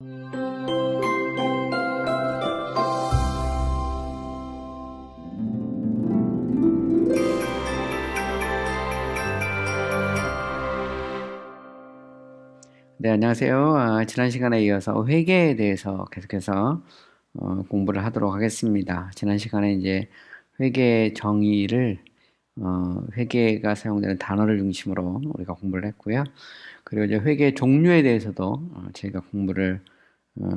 네, 안녕하세요. 지난 시간에 이어서 회계에 대해서 계속해서 공부를 하도록 하겠습니다. 지난 시간에 이제 회계 정의를 회계가 사용되는 단어를 중심으로 우리가 공부를 했고요. 그리고 이제 회계 종류에 대해서도 저희가 공부를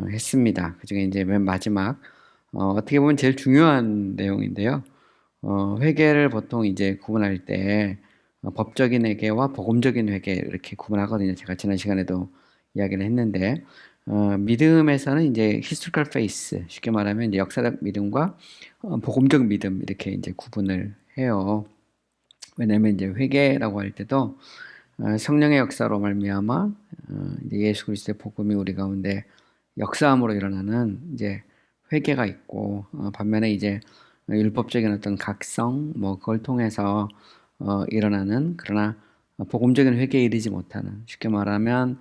했습니다. 그중에 이제 맨 마지막 어떻게 보면 제일 중요한 내용인데요. 회계를 보통 이제 구분할 때 법적인 회계와 복음적인 회계 이렇게 구분하거든요. 제가 지난 시간에도 이야기를 했는데 믿음에서는 이제 historical faith, 쉽게 말하면 이제 역사적 믿음과 복음적 믿음 이렇게 이제 구분을 해요. 왜냐하면 이제 회계라고 할 때도 성령의 역사로 말미암아 이제 예수 그리스도의 복음이 우리 가운데 역사함으로 일어나는 이제 회개가 있고 반면에 이제 율법적인 어떤 각성 뭐 그걸 통해서 일어나는 그러나 복음적인 회개에 이르지 못하는 쉽게 말하면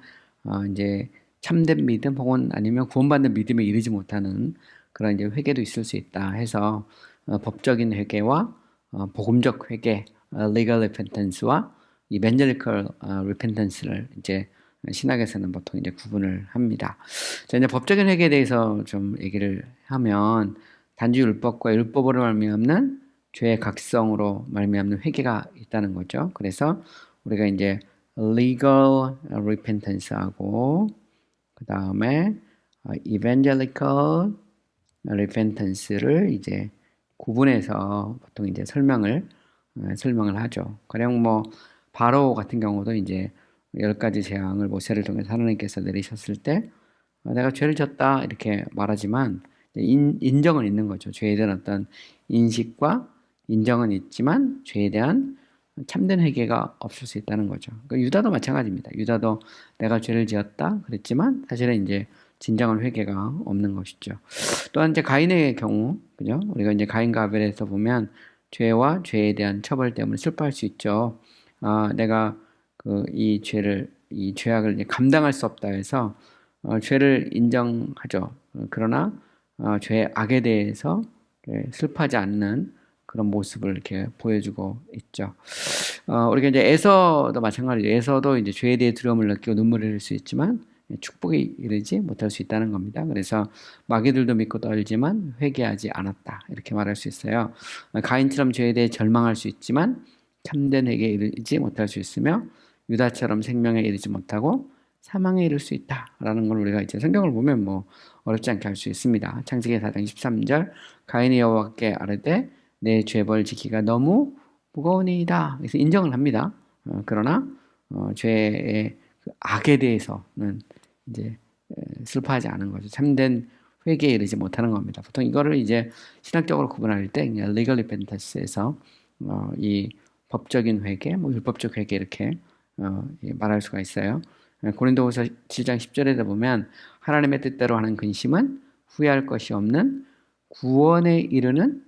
이제 참된 믿음 혹은 아니면 구원받는 믿음에 이르지 못하는 그런 이제 회개도 있을 수 있다 해서 법적인 회개와 복음적 회개 legal repentance와 evangelical repentance를 이제 신학에서는 보통 이제 구분을 합니다. 자, 이제 법적인 회개에 대해서 좀 얘기를 하면 단지 율법과 율법으로 말미암는 죄의 각성으로 말미암는 회개가 있다는 거죠. 그래서 우리가 이제 legal repentance하고 그 다음에 evangelical repentance를 이제 구분해서 보통 이제 설명을 하죠. 가령 뭐 바로 같은 경우도 이제 10가지 재앙을 모세를 통해서 하나님께서 내리셨을 때 내가 죄를 졌다 이렇게 말하지만 인정은 있는 거죠. 죄에 대한 어떤 인식과 인정은 있지만 죄에 대한 참된 회개가 없을 수 있다는 거죠. 그러니까 유다도 마찬가지입니다. 유다도 내가 죄를 지었다 그랬지만 사실은 이제 진정한 회개가 없는 것이죠. 또한 이제 가인의 경우, 그죠? 우리가 이제 가인과 아벨에서 보면 죄와 죄에 대한 처벌 때문에 슬퍼할 수 있죠. 내가 이 죄악을 이제 감당할 수 없다 해서 죄를 인정하죠. 그러나 죄의 악에 대해서 슬퍼하지 않는 그런 모습을 이렇게 보여주고 있죠. 우리가 이제 에서도 마찬가지죠. 에서도 이제 죄에 대해 두려움을 느끼고 눈물을 흘릴 수 있지만 축복에 이르지 못할 수 있다는 겁니다. 그래서 마귀들도 믿고 떨지만 회개하지 않았다 이렇게 말할 수 있어요. 가인처럼 죄에 대해 절망할 수 있지만 참된 회개에 이르지 못할 수 있으며 유다처럼 생명에 이르지 못하고 사망에 이를 수 있다라는 걸 우리가 이제 성경을 보면 뭐 어렵지 않게 알 수 있습니다. 창세기 4장 13절 가인이 여호와께 아뢰되 내 죄벌 지기가 너무 무거우니이다. 그래서 인정을 합니다. 그러나 죄의 그 악에 대해서는 이제 슬퍼하지 않은 거죠. 참된 회개에 이르지 못하는 겁니다. 보통 이거를 이제 신학적으로 구분할 때 그냥 legal repentance에서 이 법적인 회개, 뭐 율법적 회개 이렇게 말할 수가 있어요. 고린도후서 7장 10절에 보면 하나님의 뜻대로 하는 근심은 후회할 것이 없는 구원에 이르는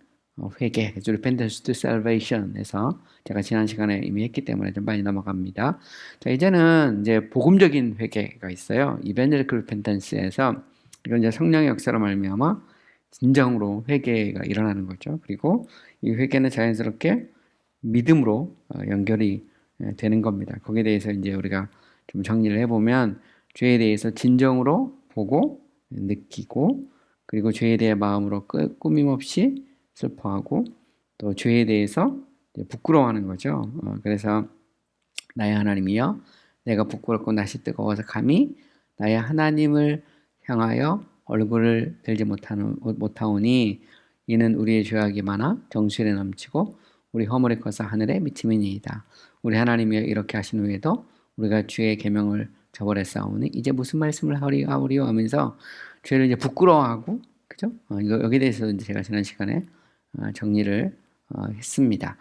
회개, repentance to salvation에서 제가 지난 시간에 이미 했기 때문에 좀 많이 넘어갑니다. 자, 이제는 이제 복음적인 회개가 있어요. evangelical repentance에서 이건 이제 성령의 역사로 말미암아 진정으로 회개가 일어나는 거죠. 그리고 이 회개는 자연스럽게 믿음으로 연결이 되는 겁니다. 거기에 대해서 이제 우리가 좀 정리를 해보면 죄에 대해서 진정으로 보고 느끼고 그리고 죄에 대해 마음으로 꾸밈없이 슬퍼하고 또 죄에 대해서 부끄러워하는 거죠. 그래서 나의 하나님이여 내가 부끄럽고 낯이 뜨거워서 감히 나의 하나님을 향하여 얼굴을 들지 못하오니 이는 우리의 죄악이 많아 정수에 넘치고 우리 허물이 커서 하늘에 미침이니이다. 우리 하나님이여 이렇게 하신 후에도 우리가 주의 계명을 저버렸사오니 이제 무슨 말씀을 하오리요 하면서 죄를 이제 부끄러워하고 그죠? 여기에 대해서 이제 제가 지난 시간에 정리를 했습니다.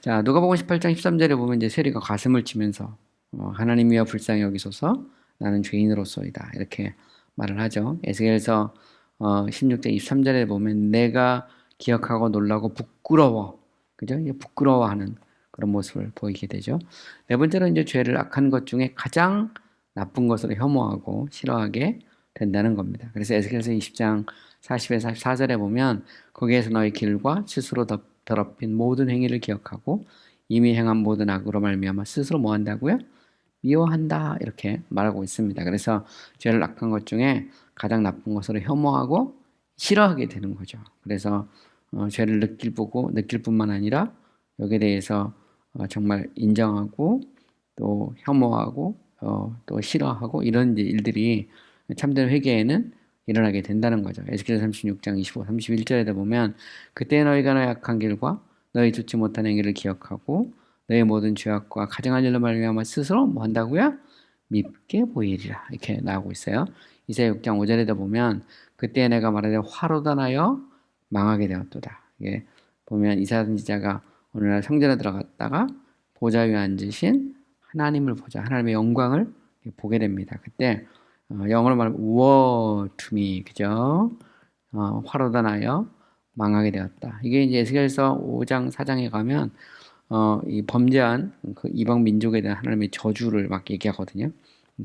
자, 누가복음 18장 13절에 보면 이제 세리가 가슴을 치면서 하나님이여 불쌍히 여기소서 나는 죄인으로소이다 이렇게 말을 하죠. 에스겔서 16장 23절에 보면 내가 기억하고 놀라고 부끄러워 그죠? 이제 부끄러워하는 그런 모습을 보이게 되죠. 네 번째로 이제 죄를 악한 것 중에 가장 나쁜 것으로 혐오하고 싫어하게 된다는 겁니다. 그래서 에스겔서 20장 40에서 44절에 보면 거기에서 너의 길과 스스로 더럽힌 모든 행위를 기억하고 이미 행한 모든 악으로 말미암아 스스로 뭐 한다고요? 미워한다 이렇게 말하고 있습니다. 그래서 죄를 악한 것 중에 가장 나쁜 것으로 혐오하고 싫어하게 되는 거죠. 그래서 죄를 느낄 뿐만 아니라 여기에 대해서 정말 인정하고 또 혐오하고 또 싫어하고 이런 일들이 참된 회개에는 일어나게 된다는 거죠. 에스겔 36장 25, 31절에도 보면 그때 너희가 너의 악한 길과 너희 좋지 못한 행위를 기억하고 너의 모든 죄악과 가증한 일로 말미암아 스스로 뭐 한다고요? 밉게 보이리라 이렇게 나오고 있어요. 이사야 6장 5절에도 보면 그때 내가 말하되 화로다 나여 망하게 되었도다. 이게 보면 이사야 선지자가 어느 날 성전에 들어갔다가 보좌 위에 앉으신 하나님을 보자 하나님의 영광을 보게 됩니다. 그때 영어로 말하면 woe to me 그죠? 화로다 나여 망하게 되었다. 이게 이제 에스겔서 5장 4장에 가면 이 범죄한 그 이방 민족에 대한 하나님의 저주를 막 얘기하거든요.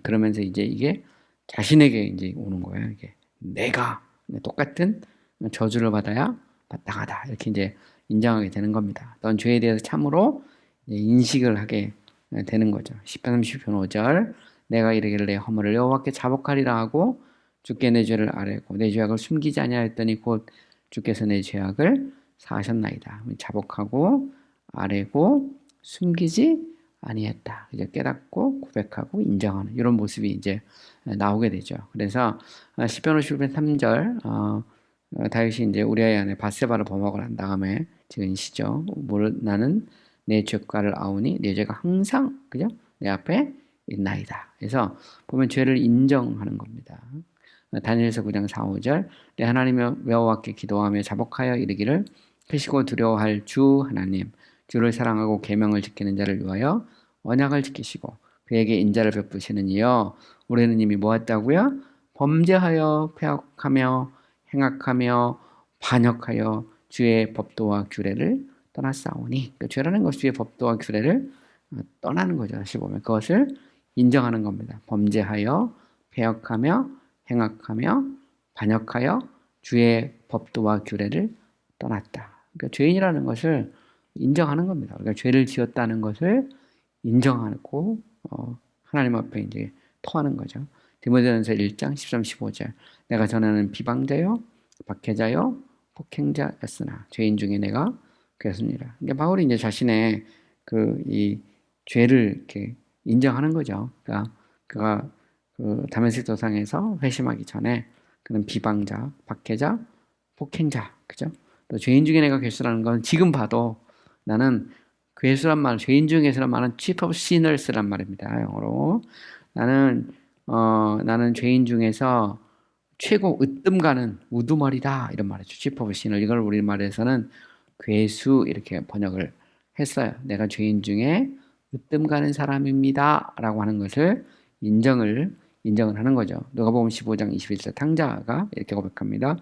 그러면서 이제 이게 자신에게 이제 오는 거예요. 이게 내가 똑같은 저주를 받아야 마땅하다 이렇게 이제 인정하게 되는 겁니다. 넌 죄에 대해서 참으로 인식을 하게 되는 거죠. 10편 30편 5절 내가 이르기를 내 허물을 여호와께 자복하리라 하고 주께 내 죄를 아뢰고 내 죄악을 숨기지 아니하였더니 곧 주께서 내 죄악을 사하셨나이다. 자복하고 아뢰고 숨기지 아니했다. 이제 깨닫고 고백하고 인정하는 이런 모습이 이제 나오게 되죠. 그래서 시편 51편 3절 다윗이 이제 우리아의 아내 바세바를 범하고 난 다음에 지은 시죠. 나는 내 죄가를 아우니 내 죄가 항상 그죠? 내 앞에 있나이다. 그래서 보면 죄를 인정하는 겁니다. 다니엘서 9장 4, 5절 내 하나님의 여호와께 기도하며 자복하여 이르기를 크시고 두려워할 주 하나님 주를 사랑하고 계명을 지키는 자를 위하여 언약을 지키시고 그에게 인자를 베푸시는 이여 우리는 이미 뭐했다고요? 범죄하여 패역하며 행악하며 반역하여 주의 법도와 규례를 떠났사오니 그러니까 죄라는 것이 주의 법도와 규례를 떠나는 거죠. 다시 보면 그것을 인정하는 겁니다. 범죄하여 패역하며 행악하며 반역하여 주의 법도와 규례를 떠났다. 그러니까 죄인이라는 것을 인정하는 겁니다. 우리가 죄를 지었다는 것을 인정하고 하나님 앞에 이제 토하는 거죠. 디모데전서 1장 13, 15절 내가 전하는 비방자요, 박해자요, 폭행자였으나 죄인 중에 내가 그랬습니다. 그러니까 바울이 이제 자신의 이 죄를 이렇게 인정하는 거죠. 그러니까 그가 다메섹 도상에서 회심하기 전에 그는 비방자, 박해자, 폭행자, 그죠? 또 죄인 중에 내가 괴수라는 건 지금 봐도 나는 괴수란 말, 죄인 중에서는 말은 chief of sinners란 말입니다. 영어로 나는 죄인 중에서 최고 으뜸 가는 우두머리다 이런 말이죠. chief of sinner 이걸 우리말에서는 괴수 이렇게 번역을 했어요. 내가 죄인 중에 으뜸 가는 사람입니다라고 하는 것을 인정을 하는 거죠. 누가복음 15장 21절 탕자가 이렇게 고백합니다.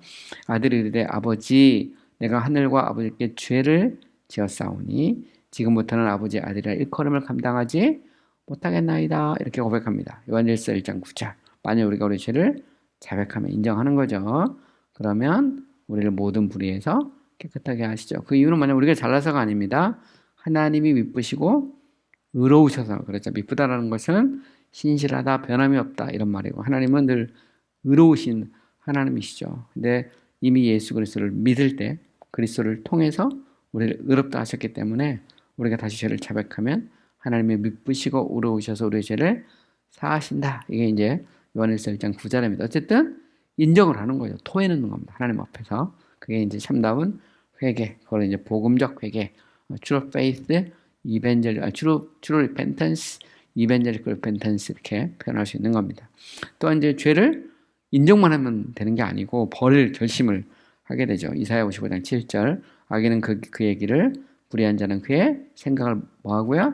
아들이 이르되 아버지 내가 하늘과 아버지께 죄를 지었사오니 지금부터는 아버지 아들이라 일컬음을 감당하지 못하겠나이다 이렇게 고백합니다. 요한일서 1장 9절 만약 우리가 우리 죄를 자백하며 인정하는 거죠. 그러면 우리를 모든 불의에서 깨끗하게 하시죠. 그 이유는 뭐냐면 우리가 잘나서가 아닙니다. 하나님이 미쁘시고 의로우셔서 그렇죠. 미쁘다라는 것은 신실하다, 변함이 없다 이런 말이고 하나님은 늘 의로우신 하나님이시죠. 근데 이미 예수 그리스도를 믿을 때 그리스도를 통해서 우리를 의롭다 하셨기 때문에 우리가 다시 죄를 자백하면 하나님이 미쁘시고 의로우셔서 우리의 죄를 사하신다. 이게 이제 요한일서 1장 9절입니다. 어쨌든 인정을 하는 거죠. 토해내는 겁니다. 하나님 앞에서. 그게 이제 참다운 회개, 그걸 이제 복음적 회개, true faith, true repentance, evangelical repentance 이렇게 표현할 수 있는 겁니다. 또 이제 죄를 인정만 하면 되는 게 아니고 버릴 결심을 하게 되죠. 이사야 55장 7절 악인은 그의 길을 불의한 자는 그의 생각을 뭐하고요?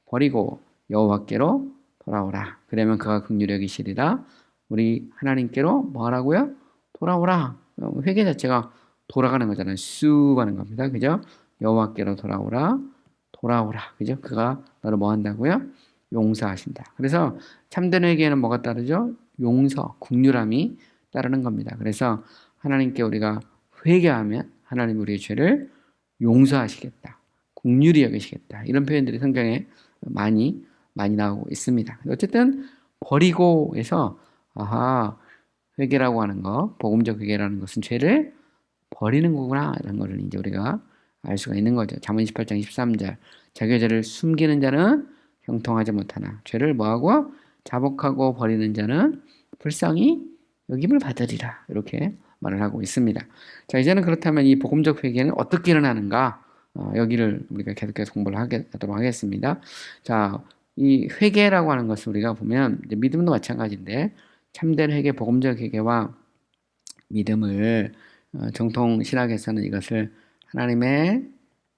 버리고 여호와께로 돌아오라. 그러면 그가 긍휼히 여기시리라. 우리 하나님께로 뭐하라고요? 돌아오라. 회개 자체가 돌아가는 거잖아요. 쑥 하는 겁니다. 그죠? 여호와께로 돌아오라. 그죠? 그가 너를 뭐 한다고요? 용서하신다. 그래서 참된 회개에는 뭐가 따르죠? 용서, 긍휼함이 따르는 겁니다. 그래서 하나님께 우리가 회개하면 하나님 우리의 죄를 용서하시겠다, 긍휼히 여기시겠다, 이런 표현들이 성경에 많이 나오고 있습니다. 어쨌든 버리고에서 회개라고 하는 거, 복음적 회개라는 것은 죄를 버리는 거구나, 이런 거를 이제 우리가 알 수가 있는 거죠. 잠언 28장 13절, 자기의 죄를 숨기는 자는 형통하지 못하나 죄를 뭐하고 자복하고 버리는 자는 불쌍히 여김을 받으리라, 이렇게 말을 하고 있습니다. 자, 이제는 그렇다면 이 복음적 회개는 어떻게 일어나는가, 여기를 우리가 계속해서 공부를 하도록 하겠습니다. 자, 이 회개라고 하는 것을 우리가 보면 이제 믿음도 마찬가지인데, 참된 회개, 복음적 회개와 믿음을 정통 신학에서는 이것을 하나님의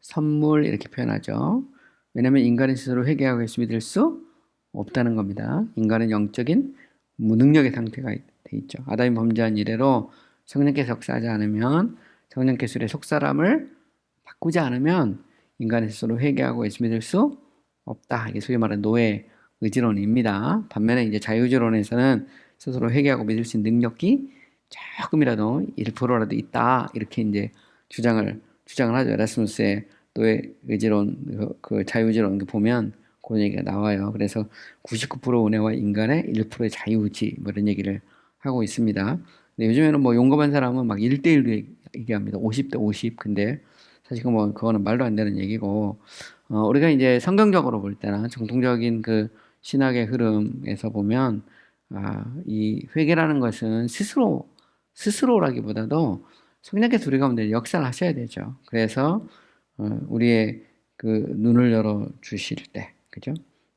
선물, 이렇게 표현하죠. 왜냐하면 인간이 스스로 회개하고 예수 믿을 수 없다는 겁니다. 인간은 영적인 무능력의 상태가 돼 있죠. 아담이 범죄한 이래로 성령께서 역사하지 않으면, 성령께서 우리의 속사람을 바꾸지 않으면 인간이 스스로 회개하고 예수 믿을 수 없다. 이게 소위 말하는 노예 의지론입니다. 반면에 이제 자유주의론에서는 스스로 회개하고 믿을 수 있는 능력이 조금이라도 1%라도 있다, 이렇게 이제 주장을 하죠. 에라스무스의 노예 의지론, 그 자유주의론 보면 그런 얘기가 나와요. 그래서 99% 은혜와 인간의 1%의 자유의지, 뭐 이런 얘기를 하고 있습니다. 근데 요즘에는 뭐 용감한 사람은 막 1대1로 얘기합니다. 50대 50. 근데 사실 뭐 그거는 말도 안 되는 얘기고, 우리가 이제 성경적으로 볼 때나 정통적인 그 신학의 흐름에서 보면, 이 회개라는 것은 스스로라기보다도 성령께서 우리 가운데 역사를 하셔야 되죠. 그래서 우리의 그 눈을 열어 주실 때, 그죠?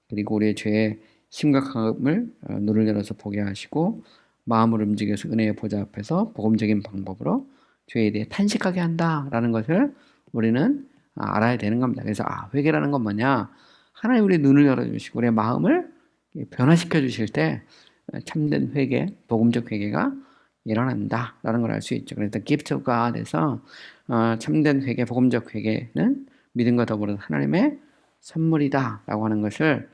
그리고 우리의 죄의 심각함을 눈을 열어서 보게 하시고, 마음을 움직여서 은혜의 보좌 앞에서 복음적인 방법으로 죄에 대해 탄식하게 한다라는 것을 우리는 알아야 되는 겁니다. 그래서 회개라는 건 뭐냐? 하나님 우리의 눈을 열어주시고 우리의 마음을 변화시켜 주실 때 참된 회개, 복음적 회개가 일어난다라는 걸 알 수 있죠. 그래서 gift of God에서 참된 회개, 복음적 회개는 믿음과 더불어 하나님의 선물이다라고 하는 것을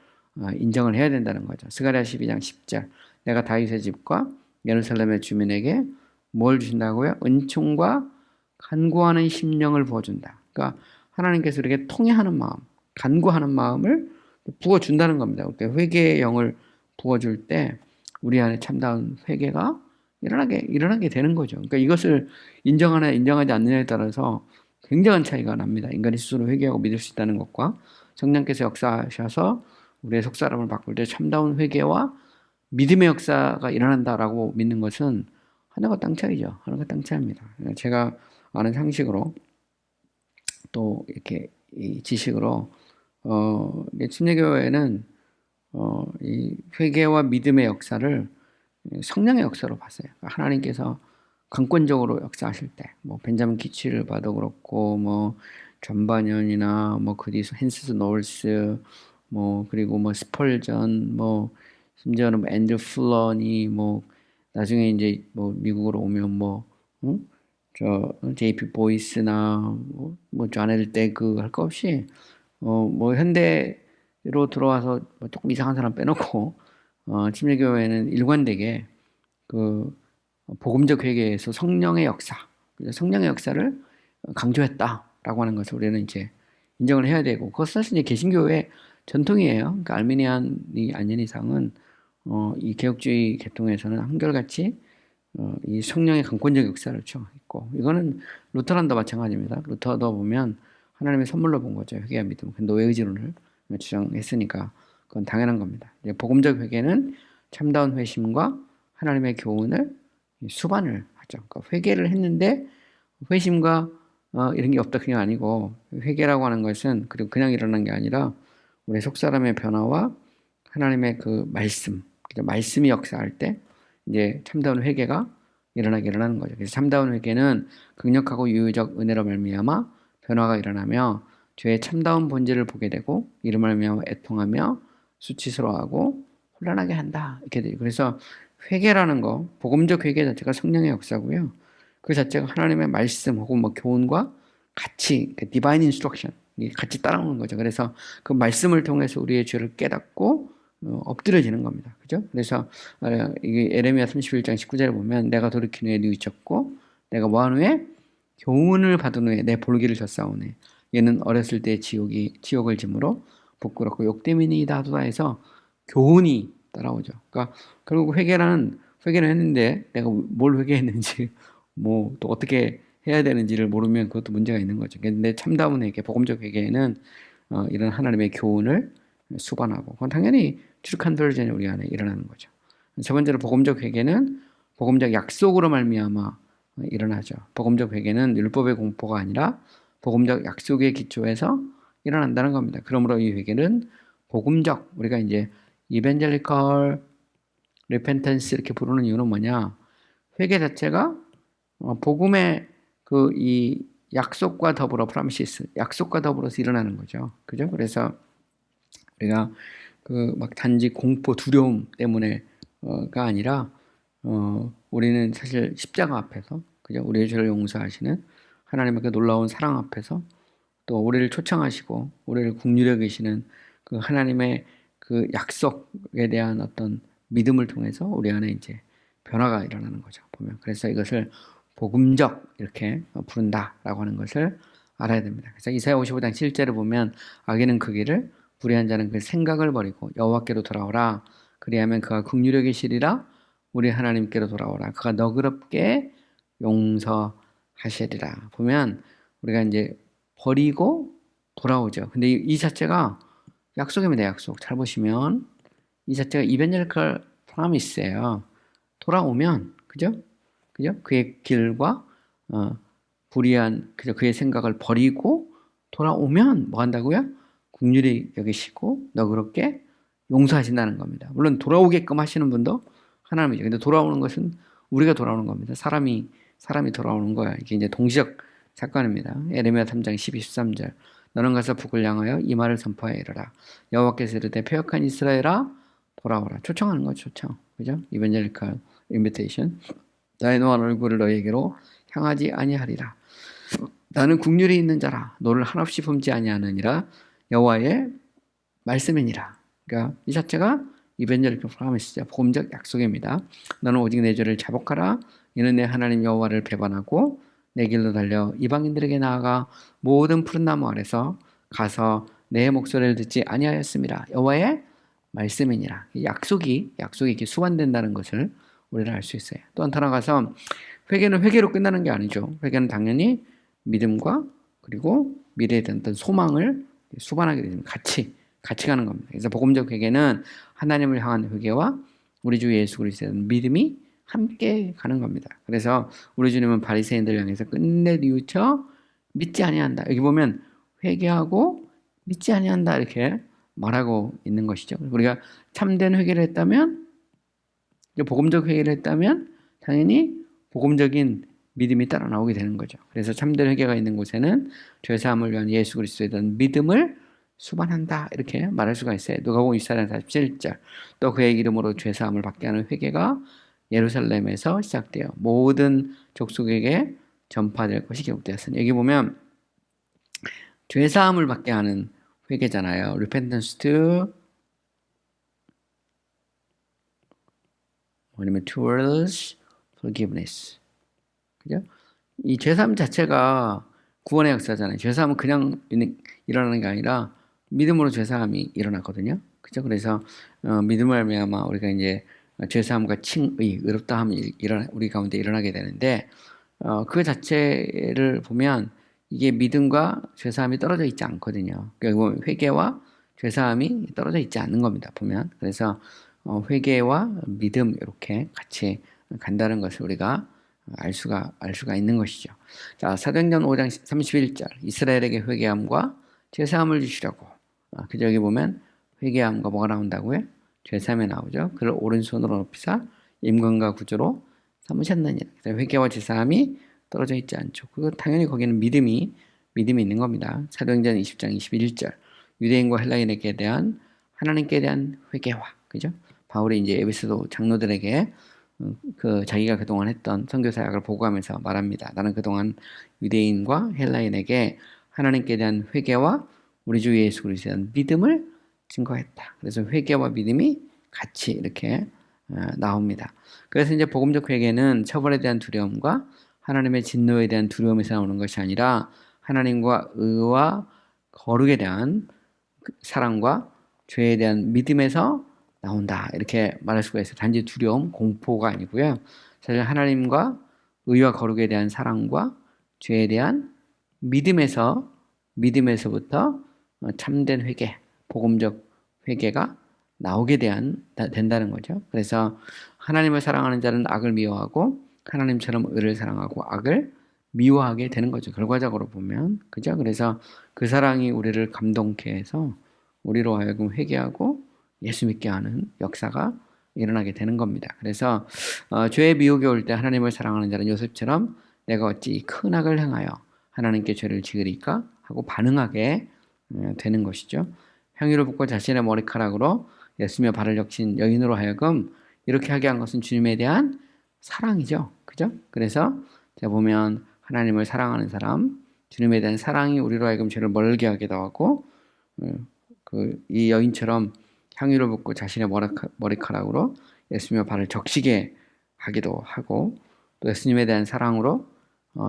인정을 해야 된다는 거죠. 스가랴 12장 10절, 내가 다윗의 집과 예루살렘의 주민에게 뭘 주신다고요? 은총과 간구하는 심령을 부어준다. 그러니까 하나님께서 우리에게 통회하는 마음, 간구하는 마음을 부어준다는 겁니다. 그러니까 회개의 영을 부어줄 때 우리 안에 참다운 회개가 일어나게 되는 거죠. 그러니까 이것을 인정하나 인정하지 않느냐에 따라서 굉장한 차이가 납니다. 인간이 스스로 회개하고 믿을 수 있다는 것과 성령께서 역사하셔서 우리의 속사람을 바꿀 때 참다운 회개와 믿음의 역사가 일어난다라고 믿는 것은 하나가 땅 차이죠. 하나가 땅 차이입니다. 제가 아는 상식으로 또 이렇게 이 지식으로 침례교회는 이 회개와 믿음의 역사를 성령의 역사로 봤어요. 하나님께서 강권적으로 역사하실 때, 뭐 벤자민 키치를 봐도 그렇고, 뭐 존 바년이나 뭐 그리스 헨스 노울스, 뭐 그리고 뭐 스펄전, 뭐 심지어는 뭐 앤드류 플러니, 뭐 나중에 이제 뭐 미국으로 오면 뭐 저 JP 보이스나 뭐 존 엘 데그 할 거 없이 뭐 현대로 들어와서 뭐 조금 이상한 사람 빼놓고 침례교회는 일관되게 그 복음적 회개에서 성령의 역사, 성령의 역사를 강조했다라고 하는 것을 우리는 이제 인정을 해야 되고, 그것은 사실 이제 개신교회 전통이에요. 그러니까 알미니안이 아닌 이상은 이 개혁주의 계통에서는 한결같이 이 성령의 강권적 역사를 주장했고, 이거는 루터란도 마찬가지입니다. 루터도 보면 하나님의 선물로 본 거죠. 회개와 믿음, 노예 의지론을 주장했으니까 그건 당연한 겁니다. 복음적 회개는 참다운 회심과 하나님의 교훈을 수반을 하죠. 그러니까 회개를 했는데 회심과 이런 게 없다 그냥 아니고, 회개라고 하는 것은 그리고 그냥 일어난 게 아니라 우리 속사람의 변화와 하나님의 그 말씀이 역사할 때 이제 참다운 회개가 일어나는 거죠. 그래서 참다운 회개는 극력하고 유유적 은혜로 말미암아 변화가 일어나며 죄의 참다운 본질을 보게 되고 이로 말미암아 애통하며 수치스러워하고 혼란하게 한다, 이렇게 돼요. 그래서 회개라는 거, 복음적 회개 자체가 성령의 역사고요. 그 자체가 하나님의 말씀 혹은 뭐 교훈과 같이 그 디바인 인스트럭션 같이 따라오는 거죠. 그래서 그 말씀을 통해서 우리의 죄를 깨닫고 엎드려지는 겁니다. 그죠? 그래서 이게 예레미야 31장 19절에 보면 내가 돌이킨 후에 뉘우쳤고 내가 뭐한 후에 교훈을 받은 후에 내 볼기를 졌사오네. 얘는 어렸을 때 지옥을 짐으로 부끄럽고 욕되미니이다 하도다 해서 교훈이 따라오죠. 그러니까 결국 회개를 했는데 내가 뭘 회개했는지 뭐 또 어떻게 해야 되는지를 모르면 그것도 문제가 있는 거죠. 근데 참다운 회개, 복음적 회개는 이런 하나님의 교훈을 수반하고 그건 당연히 트루 컨버전이 우리 안에 일어나는 거죠. 세 번째로 복음적 회개는 복음적 약속으로 말미암아 일어나죠. 복음적 회개는 율법의 공포가 아니라 복음적 약속의 기초에서 일어난다는 겁니다. 그러므로 이 회개는 복음적, 우리가 이제 이벤젤리컬 리펜턴스 이렇게 부르는 이유는 뭐냐? 회개 자체가 복음의 이 약속과 더불어 프라미시스, 약속과 더불어서 일어나는 거죠. 그죠? 그래서 우리가 막 단지 공포, 두려움 때문에가 아니라 우리는 사실 십자가 앞에서, 그죠? 우리의 죄를 용서하시는 하나님의 그 놀라운 사랑 앞에서 또 우리를 초청하시고 우리를 긍휼히 여기시는 그 하나님의 그 약속에 대한 어떤 믿음을 통해서 우리 안에 이제 변화가 일어나는 거죠. 보면 그래서 이것을 복음적 이렇게 부른다라고 하는 것을 알아야 됩니다. 그래서 이사야 55장 7절을 보면 악인은 그 길을 불의한 자는 그 생각을 버리고 여호와께로 돌아오라. 그리하면 그가 긍휼히 여기시리라. 우리 하나님께로 돌아오라. 그가 너그럽게 용서하시리라. 보면 우리가 이제 버리고 돌아오죠. 근데 이 자체가 약속입니다. 약속. 잘 보시면 이 자체가 이벤젤리컬 프라미스예요. 돌아오면 그죠? 그의 길과 불의한 그의 생각을 버리고 돌아오면 뭐 한다고요? 긍휼히 여기시고 너그럽게 용서하신다는 겁니다. 물론 돌아오게끔 하시는 분도 하나님이죠. 근데 돌아오는 것은 우리가 돌아오는 겁니다. 사람이 돌아오는 거야. 이게 이제 동시적 사건입니다. 에레미야 3장 12, 13절. 너는 가서 북을 향하여 이 말을 선포하여 이르라. 여호와께서 이르되 패역한 이스라엘아 돌아오라. 초청하는 거죠. 초청. 그죠? 이벤젤리컬 인비테이션. 나의 노한 얼굴을 너희에게로 향하지 아니하리라. 나는 긍휼이 있는 자라. 너를 한없이 품지 아니하느니라. 여호와의 말씀이니라. 그러니까 이 자체가 이벤젤리컬 프라미스죠. 복음적 약속입니다. 너는 오직 내 죄를 자복하라. 이는 내 하나님 여호와를 배반하고 내 길로 달려 이방인들에게 나아가 모든 푸른 나무 아래서 가서 내 목소리를 듣지 아니하였음이라. 여호와의 말씀이니라. 약속이 이렇게 수반된다는 것을 우리는 알 수 있어요. 또 한타 나가서 회개는 회개로 끝나는 게 아니죠. 회개는 당연히 믿음과 그리고 미래에 대한 어떤 소망을 수반하게 되면 같이 가는 겁니다. 그래서 복음적 회개는 하나님을 향한 회개와 우리 주 예수 그리스도에 대한 믿음이 함께 가는 겁니다. 그래서 우리 주님은 바리새인들 향해서 끝내 뉘우쳐 믿지 아니한다. 여기 보면 회개하고 믿지 아니한다 이렇게 말하고 있는 것이죠. 우리가 참된 회개를 했다면, 복음적 회개를 했다면 당연히 복음적인 믿음이 따라 나오게 되는 거죠. 그래서 참된 회개가 있는 곳에는 죄사함을 위한 예수 그리스도에 대한 믿음을 수반한다 이렇게 말할 수가 있어요. 누가복음 24장 47절. 또 그의 이름으로 죄사함을 받게 하는 회개가 예루살렘에서 시작되어 모든 족속에게 전파될 것이 기록되었으니, 여기 보면 죄사함을 받게 하는 회개잖아요. repentance to 아니면 towards forgiveness. 그죠? 이 죄사함 자체가 구원의 역사잖아요. 죄사함은 그냥 일어나는 게 아니라 믿음으로 죄사함이 일어났거든요. 그죠? 그래서 믿음을 말미암아 우리가 이제 죄사함과 칭의, 의롭다함이 우리 가운데 일어나게 되는데, 그 자체를 보면 이게 믿음과 죄사함이 떨어져 있지 않거든요. 그리고 회개와 죄사함이 떨어져 있지 않는 겁니다. 보면 그래서 회개와 믿음 이렇게 같이 간다는 것을 우리가 알 수가 있는 것이죠. 자, 사도행전 5장 31절. 이스라엘에게 회개함과 죄사함을 주시려고. 그저 여기 보면 회개함과 뭐가 나온다고요? 죄사함이 나오죠. 그를 오른손으로 높이사 임금과 구주로 삼으셨느니라. 그래서 회개와 죄사함이 떨어져 있지 않죠. 그리고 당연히 거기는 믿음이 있는 겁니다. 사도행전 20장 21절. 유대인과 헬라인에게 대한 하나님께 대한 회개와, 그죠? 바울이 이제 에베소도 장로들에게 자기가 그동안 했던 선교 사역을 보고하면서 말합니다. 나는 그동안 유대인과 헬라인에게 하나님께 대한 회개와 우리 주 예수 그리스도에 대한 믿음을 증거했다. 그래서 회개와 믿음이 같이 이렇게 나옵니다. 그래서 이제 복음적 회개는 처벌에 대한 두려움과 하나님의 진노에 대한 두려움에서 나오는 것이 아니라 하나님과 의와 거룩에 대한 사랑과 죄에 대한 믿음에서 나온다. 이렇게 말할 수가 있어요. 단지 두려움, 공포가 아니고요. 사실 하나님과 의와 거룩에 대한 사랑과 죄에 대한 믿음에서부터 참된 회개, 복음적 회개가 나오게 된다는 거죠. 그래서 하나님을 사랑하는 자는 악을 미워하고 하나님처럼 의를 사랑하고 악을 미워하게 되는 거죠. 결과적으로 보면. 그죠? 그래서 그 사랑이 우리를 감동케 해서 우리로 하여금 회개하고 예수 믿게 하는 역사가 일어나게 되는 겁니다. 그래서 죄의 미혹이 올 때 하나님을 사랑하는 자는 요셉처럼 내가 어찌 큰 악을 행하여 하나님께 죄를 지으리까 하고 반응하게 되는 것이죠. 향유를 붓고 자신의 머리카락으로 예수며 발을 적신 여인으로 하여금 이렇게 하게 한 것은 주님에 대한 사랑이죠. 그죠? 그래서 제가 보면 하나님을 사랑하는 사람, 주님에 대한 사랑이 우리로 하여금 죄를 멀게 하기도 하고 이 여인처럼 향유를 붓고 자신의 머리카락으로 예수님의 발을 적시게 하기도 하고 또 예수님에 대한 사랑으로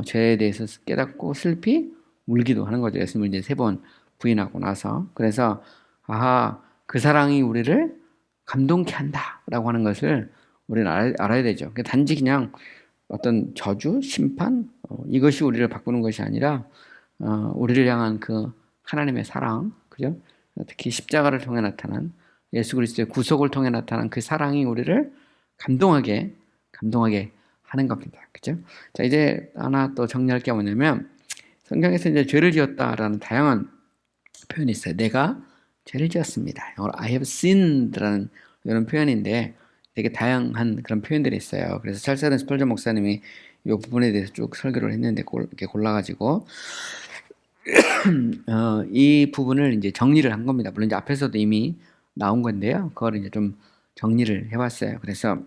죄에 대해서 깨닫고 슬피 울기도 하는 거죠. 예수님을 이제 3번 부인하고 나서. 그래서 그 사랑이 우리를 감동케 한다라고 하는 것을 우리는 알아야 되죠. 단지 그냥 어떤 저주, 심판 이것이 우리를 바꾸는 것이 아니라 우리를 향한 그 하나님의 사랑, 그죠? 특히 십자가를 통해 나타난 예수 그리스도의 구속을 통해 나타난 그 사랑이 우리를 감동하게 하는 겁니다. 그죠? 자, 이제 하나 또 정리할 게 뭐냐면 성경에서 이제 죄를 지었다라는 다양한 표현이 있어요. 내가 죄를 지었습니다. 영어로 I have sinned라는 이런 표현인데 되게 다양한 그런 표현들이 있어요. 그래서 찰스 하든 스펄전 목사님이 이 부분에 대해서 쭉 설교를 했는데 이렇게 골라가지고 이 부분을 이제 정리를 한 겁니다. 물론 이제 앞에서도 이미 나온 건데요. 그걸 이제 좀 정리를 해봤어요. 그래서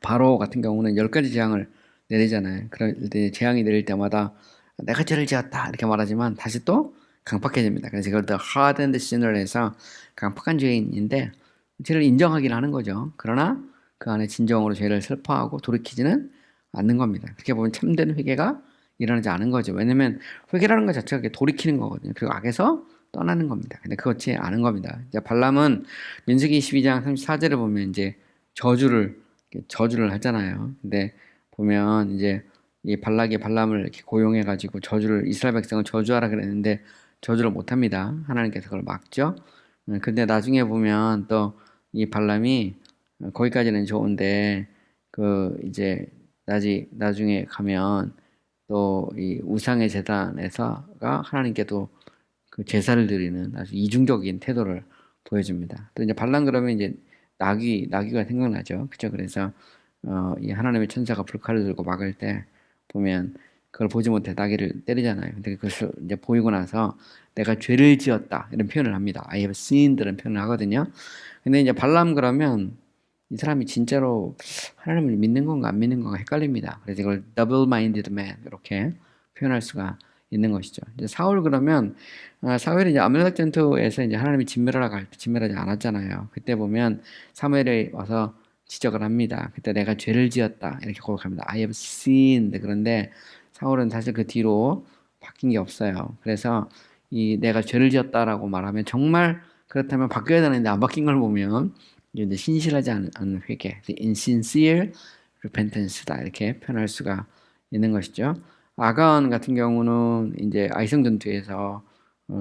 바로 같은 경우는 10가지 재앙을 내리잖아요. 그럴 때 재앙이 내릴 때마다 내가 죄를 지었다 이렇게 말하지만 다시 또 강팍해집니다. 그래서 이걸 The Hardened Sinner 해서 강팍한 죄인인데 죄를 인정하긴 하는 거죠. 그러나 그 안에 진정으로 죄를 슬퍼하고 돌이키지는 않는 겁니다. 그렇게 보면 참된 회개가 일어나지 않은 거죠. 왜냐면 회개라는 것 자체가 돌이키는 거거든요. 그리고 악에서 떠나는 겁니다. 근데 그렇지 않은 겁니다. 이제 발람은 민수기 22장 34절을 보면 이제 저주를 하잖아요. 근데 보면 이제 이 발락이 발람을 이렇게 고용해 가지고 이스라엘 백성을 저주하라 그랬는데 저주를 못 합니다. 하나님께서 그걸 막죠. 근데 나중에 보면 또 이 발람이 거기까지는 좋은데 이제 나중에 가면 또 이 우상의 제단에서가 하나님께도 그 제사를 드리는 아주 이중적인 태도를 보여줍니다. 또 이제 발람 그러면 이제 나귀가 생각나죠. 그죠? 그래서 이 하나님의 천사가 불칼을 들고 막을 때 보면 그걸 보지 못해 나귀를 때리잖아요. 근데 그것을 이제 보이고 나서 내가 죄를 지었다 이런 표현을 합니다. I have sinned 이런 표현을 하거든요. 근데 이제 발람 그러면 이 사람이 진짜로 하나님을 믿는 건가 안 믿는 건가 헷갈립니다. 그래서 이걸 double-minded man 이렇게 표현할 수가 있는 것이죠. 이제 사울 그러면 사울이 이제 아말렉 전투에서 이제 하나님이 진멸하러 갈 때 진멸하지 않았잖아요. 그때 보면 사무엘이 와서 지적을 합니다. 그때 내가 죄를 지었다 이렇게 고백합니다. I have sinned. 그런데 사울은 사실 그 뒤로 바뀐 게 없어요. 그래서 이 내가 죄를 지었다라고 말하면 정말 그렇다면 바뀌어야 되는데 안 바뀐 걸 보면 이제 신실하지 않은 회개, insincere repentance다 이렇게 표현할 수가 있는 것이죠. 아간 같은 경우는 이제 아이성 전투에서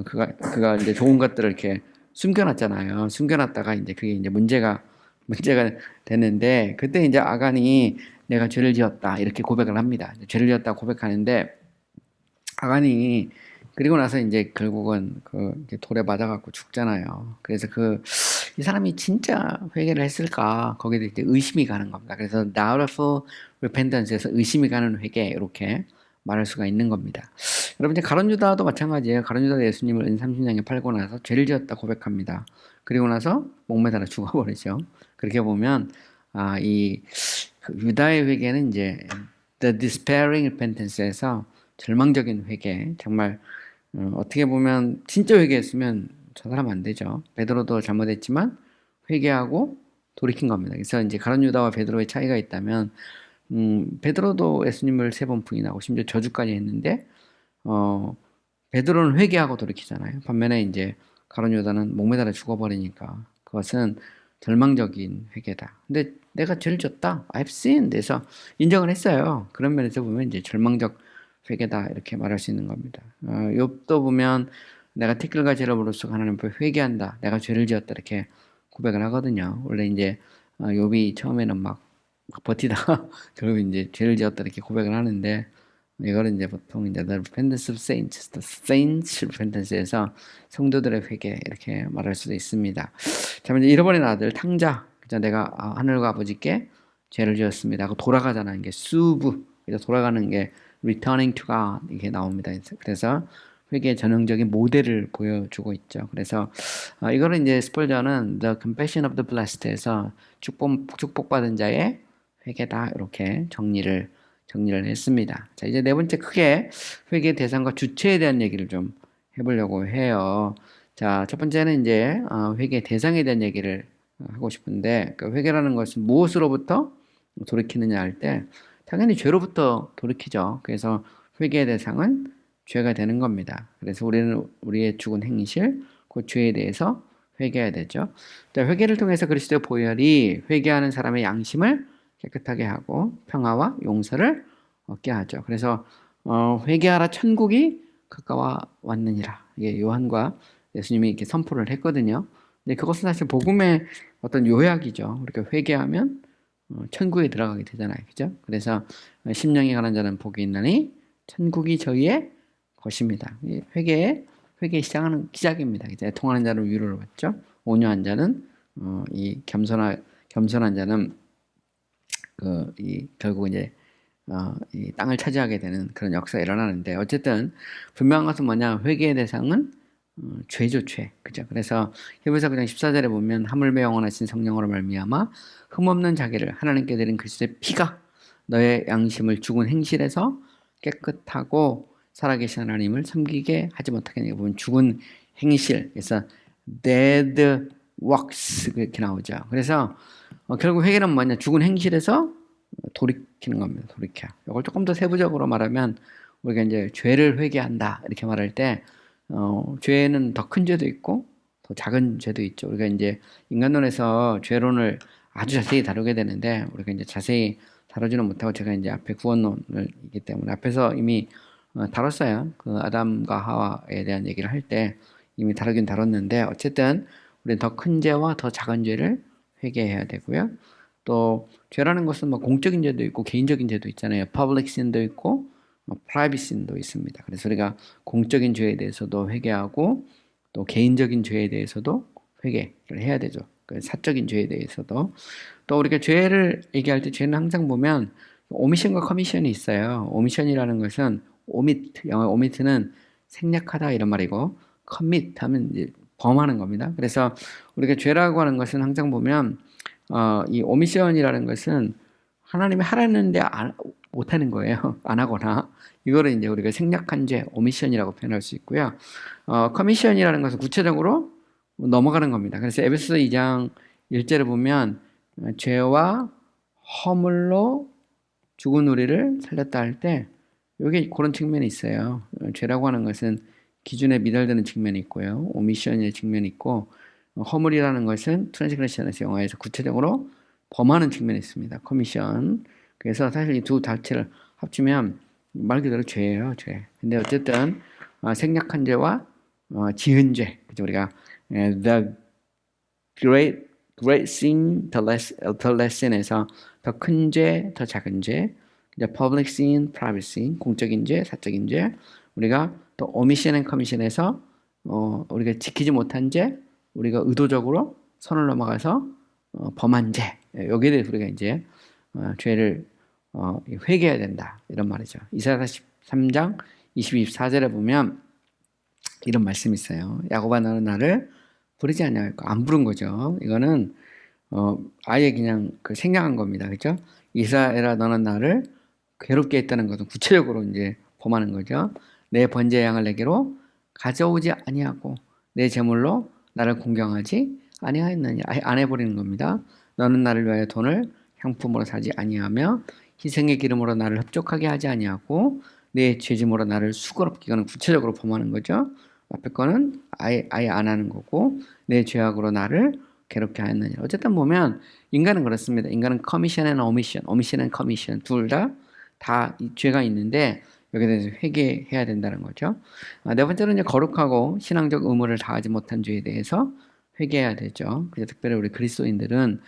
그가 이제 좋은 것들을 이렇게 숨겨놨잖아요. 숨겨놨다가 이제 그게 이제 문제가 되는데 그때 이제 아간이 내가 죄를 지었다 이렇게 고백을 합니다. 죄를 지었다 고백하는데 아간이 그리고 나서 이제 결국은 돌에 맞아갖고 죽잖아요. 그래서 이 사람이 진짜 회개를 했을까? 거기에 이제 의심이 가는 겁니다. 그래서 doubtful repentance에서 의심이 가는 회개 이렇게 말할 수가 있는 겁니다. 여러분 이제 가룟 유다도 마찬가지예요. 가룟 유다도 예수님을 은 30년에 팔고 나서 죄를 지었다 고백합니다. 그리고 나서 목매달아 죽어버리죠. 그렇게 보면 이 유다의 회개는 이제 the despairing repentance에서 절망적인 회개, 정말 어떻게 보면 진짜 회개했으면 저 사람 안 되죠. 베드로도 잘못했지만 회개하고 돌이킨 겁니다. 그래서 이제 가룟 유다와 베드로의 차이가 있다면, 베드로도 예수님을 3번 부인하고 심지어 저주까지 했는데, 어, 베드로는 회개하고 돌이키잖아요. 반면에 이제 가룟 유다는 목매달아 죽어버리니까 그것은 절망적인 회개다. 근데 내가 죄를 졌다. I've sinned. 그래서 인정을 했어요. 그런 면에서 보면 이제 절망적 회개다 이렇게 말할 수 있는 겁니다. 욥도 보면 내가 티끌과 죄로부로서 하나님 앞에 회개한다. 내가 죄를 지었다 이렇게 고백을 하거든요. 원래 이제 욥이 처음에는 막 버티다가 결국 이제 죄를 지었다 이렇게 고백을 하는데, 이거를 이제 보통 이제 The Repentance of Saints, The Saints Repentance에서 성도들의 회개 이렇게 말할 수도 있습니다. 자, 이제 잃어버린 아들 탕자, 그죠? 내가 하늘과 아버지께 죄를 지었습니다 하고 돌아가잖아. 이게 수브, 그래서 돌아가는 게 Returning to God 이게 나옵니다. 그래서 회개의 전형적인 모델을 보여주고 있죠. 그래서 이거를 이제 스폴전은 The Compassion of the Blessed에서 축복받은 자의 회개다 이렇게 정리를 했습니다. 자, 이제 네 번째 크게 회개 대상과 주체에 대한 얘기를 좀 해보려고 해요. 자, 첫 번째는 이제 회개 대상에 대한 얘기를 하고 싶은데, 그 회개라는 것은 무엇으로부터 돌이키느냐 할 때 당연히 죄로부터 돌이키죠. 그래서 회개의 대상은 죄가 되는 겁니다. 그래서 우리는 우리의 죽은 행실, 그 죄에 대해서 회개해야 되죠. 회개를 통해서 그리스도의 보혈이 회개하는 사람의 양심을 깨끗하게 하고 평화와 용서를 얻게 하죠. 그래서 회개하라 천국이 가까워 왔느니라. 이게 요한과 예수님이 이렇게 선포를 했거든요. 근데 그것은 사실 복음의 어떤 요약이죠. 우리가 회개하면 천국에 들어가게 되잖아요. 그죠? 그래서 심령이 가난 자는 복이 있나니 천국이 저희의 것입니다. 회개의 시작입니다. 이제 통하는 자는 위로를 받죠. 온유한 자는 이 겸손한 자는 결국 이제 이 땅을 차지하게 되는 그런 역사가 일어나는데, 어쨌든 분명한 것은 뭐냐? 회개의 대상은 죄죠, 죄. 그죠? 그래서 히브리서 9장 14절에 보면 하물며 영원하신 성령으로 말미암아 흠없는 자기를 하나님께 드린 그리스도의 피가 너의 양심을 죽은 행실에서 깨끗하고 살아계신 하나님을 섬기게 하지 못하게 하는 거 보면 죽은 행실, 그래서 dead works 이렇게 나오죠. 그래서 결국 회개는 뭐냐? 죽은 행실에서 돌이키는 겁니다. 돌이켜. 이걸 조금 더 세부적으로 말하면 우리가 이제 죄를 회개한다 이렇게 말할 때 죄는 더 큰 죄도 있고 더 작은 죄도 있죠. 우리가 이제 인간론에서 죄론을 아주 자세히 다루게 되는데 우리가 이제 자세히 다루지는 못하고, 제가 이제 앞에 구원론이기 때문에 앞에서 이미 다뤘어요. 그 아담과 하와에 대한 얘기를 할 때 이미 다루긴 다뤘는데, 어쨌든 우리는 더 큰 죄와 더 작은 죄를 회개해야 되고요. 또 죄라는 것은 뭐 공적인 죄도 있고 개인적인 죄도 있잖아요. public sin도 있고 private sin도 있습니다. 그래서 우리가 공적인 죄에 대해서도 회개하고 또 개인적인 죄에 대해서도 회개를 해야 되죠. 그 사적인 죄에 대해서도. 또 우리가 죄를 얘기할 때 죄는 항상 보면 오미션과 커미션이 있어요. 오미션이라는 것은 영어 오미트는 생략하다 이런 말이고, 커밋 하면 이제 범하는 겁니다. 그래서 우리가 죄라고 하는 것은 항상 보면 이 오미션이라는 것은 하나님이 하라는데 못하는 거예요. 안 하거나. 이거를 이제 우리가 생략한 죄, 오미션이라고 표현할 수 있고요. 커미션이라는 것은 구체적으로 넘어가는 겁니다. 그래서 에베소서 2장 1절에 보면 죄와 허물로 죽은 우리를 살렸다 할 때 여기 그런 측면이 있어요. 죄라고 하는 것은 기준에 미달되는 측면이 있고요. 오미션의 측면이 있고, 허물이라는 것은 트랜스그레션에서 영어에서 구체적으로 범하는 측면이 있습니다. 커미션. 그래서 사실 이 두 자체를 합치면 말 그대로 죄예요, 죄. 근데 어쨌든 생략한 죄와 지은 죄. 그죠? 우리가 the great sin, the less sin에서 더 큰 죄, 더 작은 죄, 이제 public sin, private sin, 공적인 죄, 사적인 죄. 우리가 또 omission and commission에서 우리가 지키지 못한 죄, 우리가 의도적으로 선을 넘어가서 범한 죄, 여기에 대해서 우리가 이제 죄를 회개해야 된다 이런 말이죠. 이사야 43장 22-24절에 보면 이런 말씀이 있어요. 야곱아 너는 나를 부르지 아니하였고, 안 부른 거죠. 이거는 아예 그냥 생략한 겁니다. 그렇죠? 이스라엘아 너는 나를 괴롭게 했다는 것은 구체적으로 이제 범하는 거죠. 내 번제 양을 내게로 가져오지 아니하고 내 제물로 나를 공경하지 아니하였느냐. 안 해버리는 겁니다. 너는 나를 위하여 돈을 향품으로 사지 아니하며 희생의 기름으로 나를 흡족하게 하지 아니하고 내 죄짐으로 나를 수고롭게, 이거는 구체적으로 범하는 거죠. 앞에 거는 아예 안 하는 거고, 내 죄악으로 나를 괴롭게 하였느냐. 어쨌든 보면 인간은 그렇습니다. 인간은 커미션 앤 오미션 앤 커미션 둘 다 이 죄가 있는데 여기에 대해서 회개해야 된다는 거죠. 네 번째는 이제 거룩하고 신앙적 의무를 다하지 못한 죄에 대해서 회개해야 되죠. 그래서 특별히 우리 그리스도인들은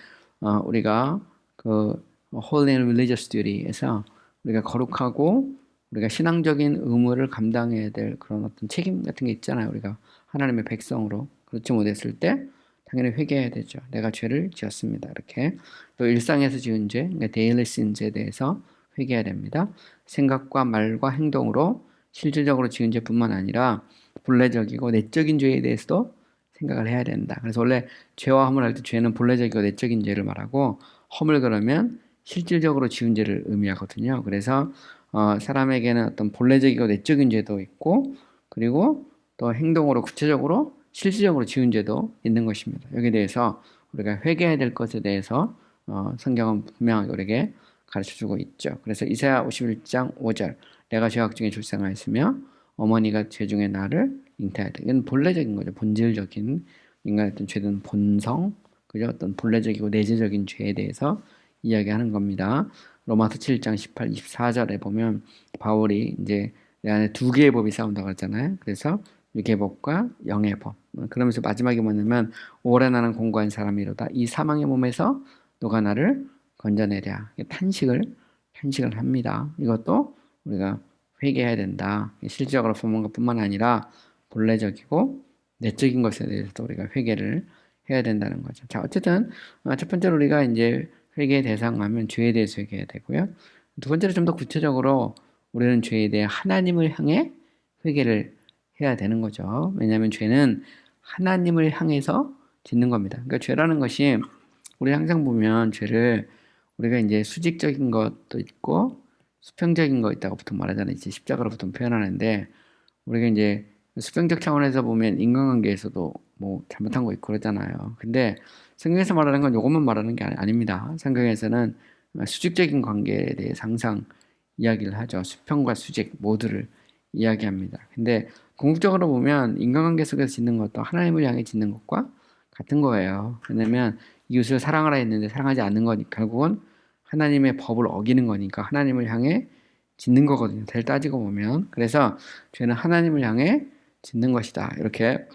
우리가 그 Holy and Religious Duty에서 우리가 거룩하고 우리가 신앙적인 의무를 감당해야 될 그런 어떤 책임 같은 게 있잖아요. 우리가 하나님의 백성으로 그렇지 못했을 때 당연히 회개해야 되죠. 내가 죄를 지었습니다. 이렇게 또 일상에서 지은 죄, 그러니까 데일리 신즈에 대해서 회개해야 됩니다. 생각과 말과 행동으로 실질적으로 지은 죄뿐만 아니라 본래적이고 내적인 죄에 대해서도 생각을 해야 된다. 그래서 원래 죄와 허물 할 때 죄는 본래적이고 내적인 죄를 말하고 허물 그러면 실질적으로 지은 죄를 의미하거든요. 그래서 사람에게는 어떤 본래적이고 내적인 죄도 있고 그리고 또 행동으로 구체적으로 실질적으로 지은 죄도 있는 것입니다. 여기에 대해서 우리가 회개해야 될 것에 대해서 성경은 분명하게 우리에게 가르쳐주고 있죠. 그래서 이사야 51장 5절 내가 죄악 중에 출생하였으며 어머니가 죄 중에 나를 잉태하였다. 이건 본래적인 거죠. 본질적인 인간의 어떤 죄든 본성, 그죠? 어떤 본래적이고 내재적인 죄에 대해서 이야기하는 겁니다. 로마서 7장 18, 24절에 보면 바울이 이제 내 안에 두 개의 법이 싸운다고 했잖아요. 그래서 육의 법과 영의 법. 그러면서 마지막에 뭐냐면 오래 나는 공고한 사람이로다. 이 사망의 몸에서 누가 나를 건져내랴. 탄식을 합니다. 이것도 우리가 회개해야 된다. 실질적으로 보는 것뿐만 아니라 본래적이고 내적인 것에 대해서도 우리가 회개를 해야 된다는 거죠. 자, 어쨌든 첫 번째로 우리가 이제 회개의 대상하면 죄에 대해서 회개해야 되고요. 두 번째로 좀 더 구체적으로 우리는 죄에 대해 하나님을 향해 회개를 해야 되는 거죠. 왜냐하면 죄는 하나님을 향해서 짓는 겁니다. 그러니까 죄라는 것이 우리 항상 보면 죄를 우리가 이제 수직적인 것도 있고 수평적인 거 있다고 보통 말하잖아요. 이제 십자가로 보통 표현하는데 우리가 이제 수평적 차원에서 보면 인간관계에서도 뭐 잘못한 거 있고 그러잖아요. 근데 성경에서 말하는 건 이것만 말하는 게 아닙니다. 성경에서는 수직적인 관계에 대해서 항상 이야기를 하죠. 수평과 수직 모두를 이야기합니다. 근데 궁극적으로 보면 인간관계 속에서 짓는 것도 하나님을 향해 짓는 것과 같은 거예요. 왜냐면 이웃을 사랑하라 했는데 사랑하지 않는 거니까 결국은 하나님의 법을 어기는 거니까 하나님을 향해 짓는 거거든요. 잘 따지고 보면. 그래서 죄는 하나님을 향해 짓는 것이다. 이렇게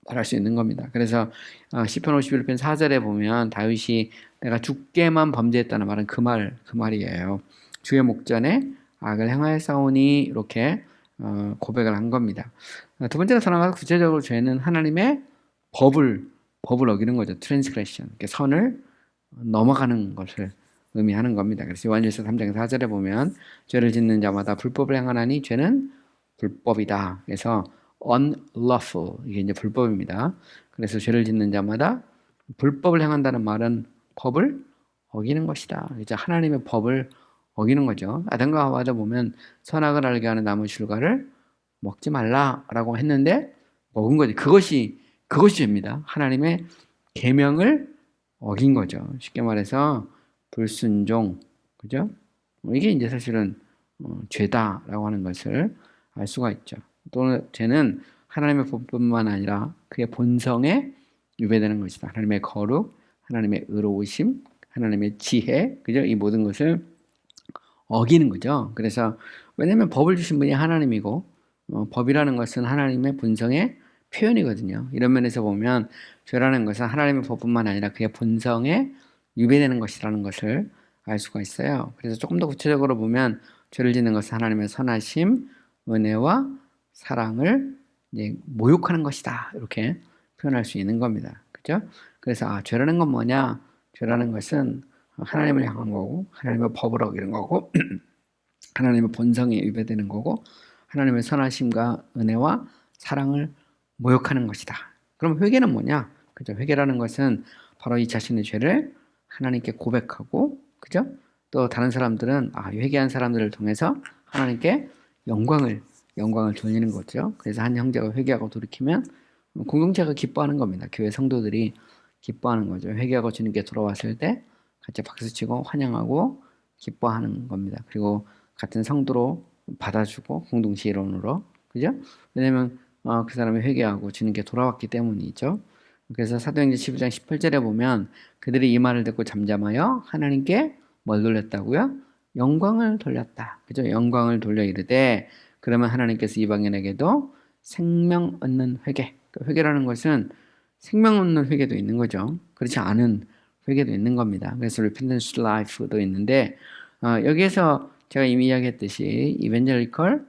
말할 수 있는 겁니다. 그래서 시편 51편 4절에 보면 다윗이 내가 주께만 범죄했다는 말은 그 말이에요. 주의 목전에 악을 행하였사오니 이렇게 고백을 한 겁니다. 두 번째로 선언한 구체적으로 죄는 하나님의 법을 어기는 거죠. 트랜스그레션. 선을 넘어가는 것을 의미하는 겁니다. 그래서 요한일서 3장 4절에 보면 죄를 짓는 자마다 불법을 행하나니 죄는 불법이다. 그래서 unlawful 이게 이제 불법입니다. 그래서 죄를 짓는 자마다 불법을 행한다는 말은 법을 어기는 것이다. 이제 하나님의 법을 어기는 거죠. 아담과 하와도 보면 선악을 알게 하는 나무 실과를 먹지 말라라고 했는데 먹은 거지. 그것이 죄입니다. 하나님의 계명을 어긴 거죠. 쉽게 말해서 불순종, 그죠? 이게 이제 사실은 죄다라고 하는 것을 알 수가 있죠. 또 죄는 하나님의 법뿐만 아니라 그의 본성에 유배되는 것이다. 하나님의 거룩, 하나님의 의로우심, 하나님의 지혜, 그죠? 이 모든 것을 어기는 거죠. 그래서 왜냐하면 법을 주신 분이 하나님이고 법이라는 것은 하나님의 본성의 표현이거든요. 이런 면에서 보면 죄라는 것은 하나님의 법뿐만 아니라 그의 본성에 유배되는 것이라는 것을 알 수가 있어요. 그래서 조금 더 구체적으로 보면 죄를 짓는 것은 하나님의 선하심, 은혜와 사랑을 이제 모욕하는 것이다. 이렇게 표현할 수 있는 겁니다. 그죠? 그래서 죄라는 건 뭐냐? 죄라는 것은 하나님을 향한 거고 하나님의 법을 어기는 거고 하나님의 본성에 위배되는 거고 하나님의 선하심과 은혜와 사랑을 모욕하는 것이다. 그럼 회개는 뭐냐? 그죠? 회개라는 것은 바로 이 자신의 죄를 하나님께 고백하고, 그죠? 또 다른 사람들은 회개한 사람들을 통해서 하나님께 영광을 돌리는 거죠. 그래서 한 형제가 회개하고 돌이키면 공동체가 기뻐하는 겁니다. 교회 성도들이 기뻐하는 거죠. 회개하고 주님께 돌아왔을 때 같이 박수치고 환영하고 기뻐하는 겁니다. 그리고 같은 성도로 받아주고 공동체 일원으로, 그죠? 왜냐면 그 사람이 회개하고 주님께 돌아왔기 때문이죠. 그래서 사도행전 11장 18절에 보면 그들이 이 말을 듣고 잠잠하여 하나님께 뭘 돌렸다고요? 영광을 돌렸다. 그죠? 영광을 돌려 이르되 그러면 하나님께서 이방인에게도 생명 얻는 회개. 회개라는 것은 생명 얻는 회개도 있는 거죠. 그렇지 않은 회개도 있는 겁니다. 그래서 repentance life도 있는데 여기에서 제가 이미 이야기했듯이 evangelical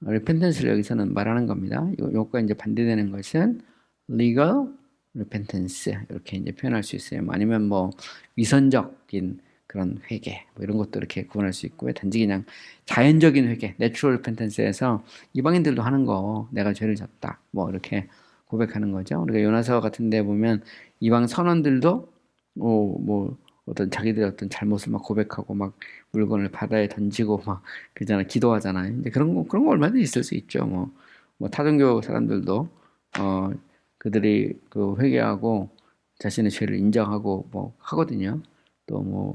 repentance를 여기서는 말하는 겁니다. 요거 이제 반대되는 것은 legal repentance 이렇게 이제 표현할 수 있어요. 아니면 뭐 위선적인 그런 회개 뭐 이런 것도 이렇게 구분할 수 있고요. 단지 그냥 자연적인 회개, natural repentance에서 이방인들도 하는 거 내가 죄를 졌다 뭐 이렇게 고백하는 거죠. 우리가 요나서 같은 데 보면 이방 선원들도 뭐 어떤 자기들의 어떤 잘못을 막 고백하고 막 물건을 바다에 던지고 막 그러잖아, 기도하잖아요. 이제 그런 거 얼마든지 있을 수 있죠. 뭐 타종교 사람들도 그들이 그 회개하고 자신의 죄를 인정하고 뭐 하거든요. 또 뭐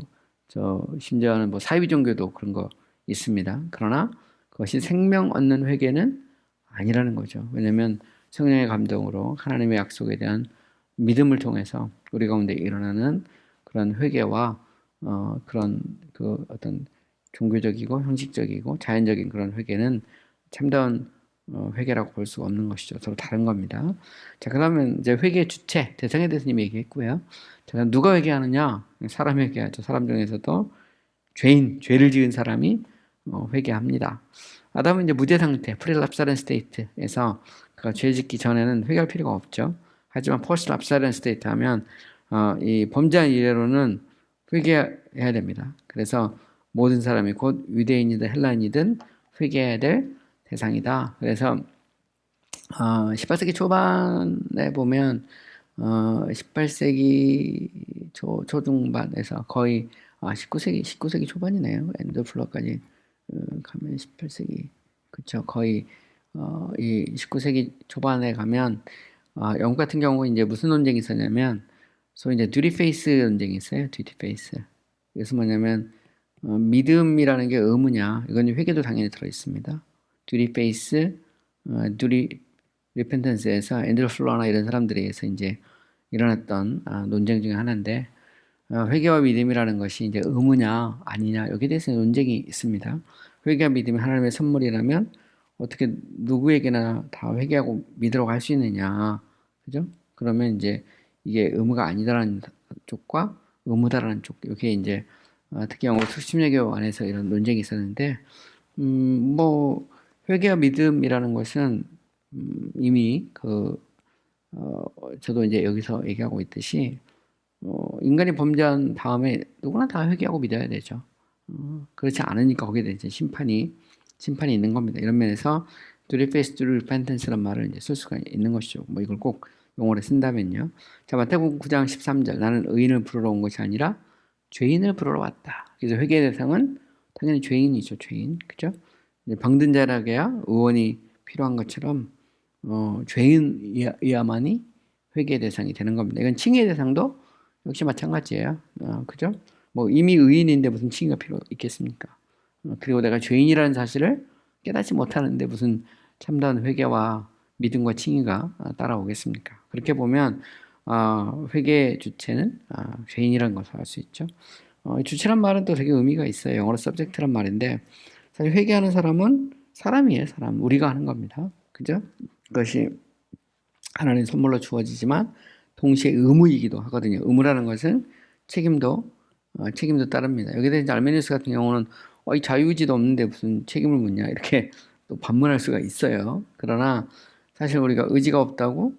저 심지어는 뭐 사이비 종교도 그런 거 있습니다. 그러나 그것이 생명 얻는 회개는 아니라는 거죠. 왜냐하면 성령의 감동으로 하나님의 약속에 대한 믿음을 통해서 우리 가운데 일어나는 그런 회개와 그런 그 어떤 종교적이고 형식적이고 자연적인 그런 회개는 참다운 회개라고 볼 수가 없는 것이죠. 서로 다른 겁니다. 자, 그러면 이제 회개의 주체, 대상에 대해서 이미 얘기했고요. 자, 누가 회개하느냐? 사람이 회개하죠. 사람 중에서도 죄를 지은 사람이 회개합니다. 아담은 이제 무죄 상태, 프리랍사렌 스테이트에서 그가 죄 짓기 전에는 회개할 필요가 없죠. 하지만 포스트랍사렌 스테이트 하면 이 범죄한 이래로는 회개해야 됩니다. 그래서 모든 사람이 곧 유대인이든 헬라인이든 회개해야 될 대상이다. 그래서 18세기 초반에 보면 18세기 초중반에서 거의 19세기 초반이네요. 앤드 플러까지 가면 18세기 그렇죠. 거의 이 19세기 초반에 가면 영국 같은 경우 이제 무슨 논쟁이 있었냐면 소위 이제 듀티 페이스 논쟁이 있어요. 듀티 페이스. 그래서 뭐냐면 믿음이라는 게 의무냐? 이건 회개도 당연히 들어 있습니다. 듀티 페이스, 듀티 리펜턴스에서 앤드루 플러나 이런 사람들에 의해서 이제 일어났던 논쟁 중에 하나인데 회개와 믿음이라는 것이 이제 의무냐 아니냐 여기에 대해서 논쟁이 있습니다. 회개와 믿음이 하나님의 선물이라면 어떻게 누구에게나 다 회개하고 믿으라고 할 수 있느냐, 그죠? 그러면 이제 이게 의무가 아니다라는 쪽과 의무다라는 쪽, 이게 이제 특히 영국 수십여교 안에서 이런 논쟁이 있었는데, 뭐 회개와 믿음이라는 것은 이미 저도 이제 여기서 얘기하고 있듯이 인간이 범죄한 다음에 누구나 다 회개하고 믿어야 되죠. 그렇지 않으니까 거기에 대해서 심판이 있는 겁니다. 이런 면에서 duty face, duty repentance란 말을 이제 쓸 수가 있는 것이죠. 뭐 이걸 꼭 용어로 쓴다면요. 자, 마태복음 9장 13절 나는 의인을 부르러 온 것이 아니라 죄인을 부르러 왔다. 그래서 회개의 대상은 당연히 죄인이죠. 죄인, 그죠? 병든 자라게야 의원이 필요한 것처럼 죄인이야만이 회개의 대상이 되는 겁니다. 이건 칭의의 대상도 역시 마찬가지예요. 그죠? 뭐 이미 의인인데 무슨 칭의가 필요 있겠습니까? 그리고 내가 죄인이라는 사실을 깨닫지 못하는데 무슨 참다운 회개와 믿음과 칭의가 따라오겠습니까? 그렇게 보면 회개의 주체는 죄인이라는 것을 알 수 있죠. 주체란 말은 또 되게 의미가 있어요. 영어로 subject란 말인데 사실 회개하는 사람은 사람이에요. 사람. 우리가 하는 겁니다. 그죠? 그것이 하나님 선물로 주어지지만 동시에 의무이기도 하거든요. 의무라는 것은 책임도 따릅니다. 여기에 대해서 알메니우스 같은 경우는 이 자유의지도 없는데 무슨 책임을 묻냐 이렇게 또 반문할 수가 있어요. 그러나 사실 우리가 의지가 없다고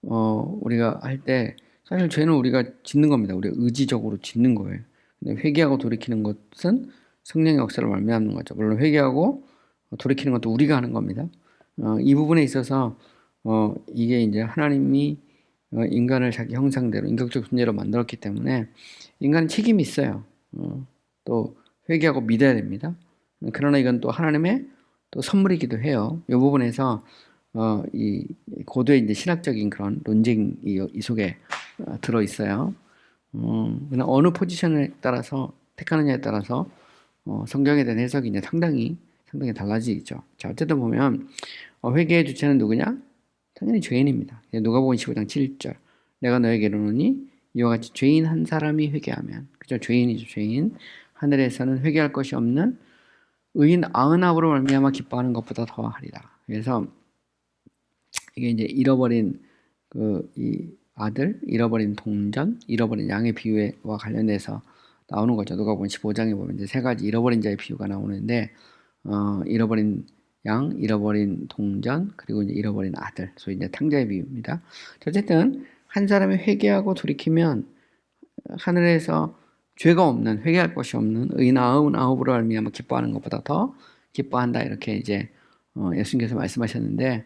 우리가 할 때 사실 죄는 우리가 짓는 겁니다. 우리가 의지적으로 짓는 거예요. 근데 회개하고 돌이키는 것은 성령의 역사를 말미암는 거죠. 물론 회개하고 돌이키는 것도 우리가 하는 겁니다. 이 부분에 있어서 이게 이제 하나님이 인간을 자기 형상대로 인격적 존재로 만들었기 때문에 인간은 책임이 있어요. 또 회개하고 믿어야 됩니다. 그러나 이건 또 하나님의 또 선물이기도 해요. 이 부분에서 이 고도의 이제 신학적인 그런 논쟁이 이 속에 들어 있어요. 그냥 어느 포지션에 따라서 택하느냐에 따라서 성경에 대한 해석이 이제 상당히 달라지죠. 자, 어쨌든 보면 회개의 주체는 누구냐? 당연히 죄인입니다. 누가복음 15장 7절. 내가 너에게 이르노니 이와 같이 죄인 한 사람이 회개하면, 그죠? 죄인이죠, 죄인. 하늘에서는 회개할 것이 없는 의인 99으로 말미암아 기뻐하는 것보다 더하리라. 그래서 이게 이제 잃어버린 이 아들, 잃어버린 동전, 잃어버린 양의 비유와 관련돼서 나오는 거죠. 누가복음 15장에 보면 이제 세 가지 잃어버린 자의 비유가 나오는데, 잃어버린 양, 잃어버린 동전, 그리고 이제 잃어버린 아들, 소위 이제 탕자의 비유입니다. 어쨌든 한 사람이 회개하고 돌이키면 하늘에서 죄가 없는, 회개할 것이 없는 의인 99으로 말미암아 기뻐하는 것보다 더 기뻐한다, 이렇게 이제 예수님께서 말씀하셨는데,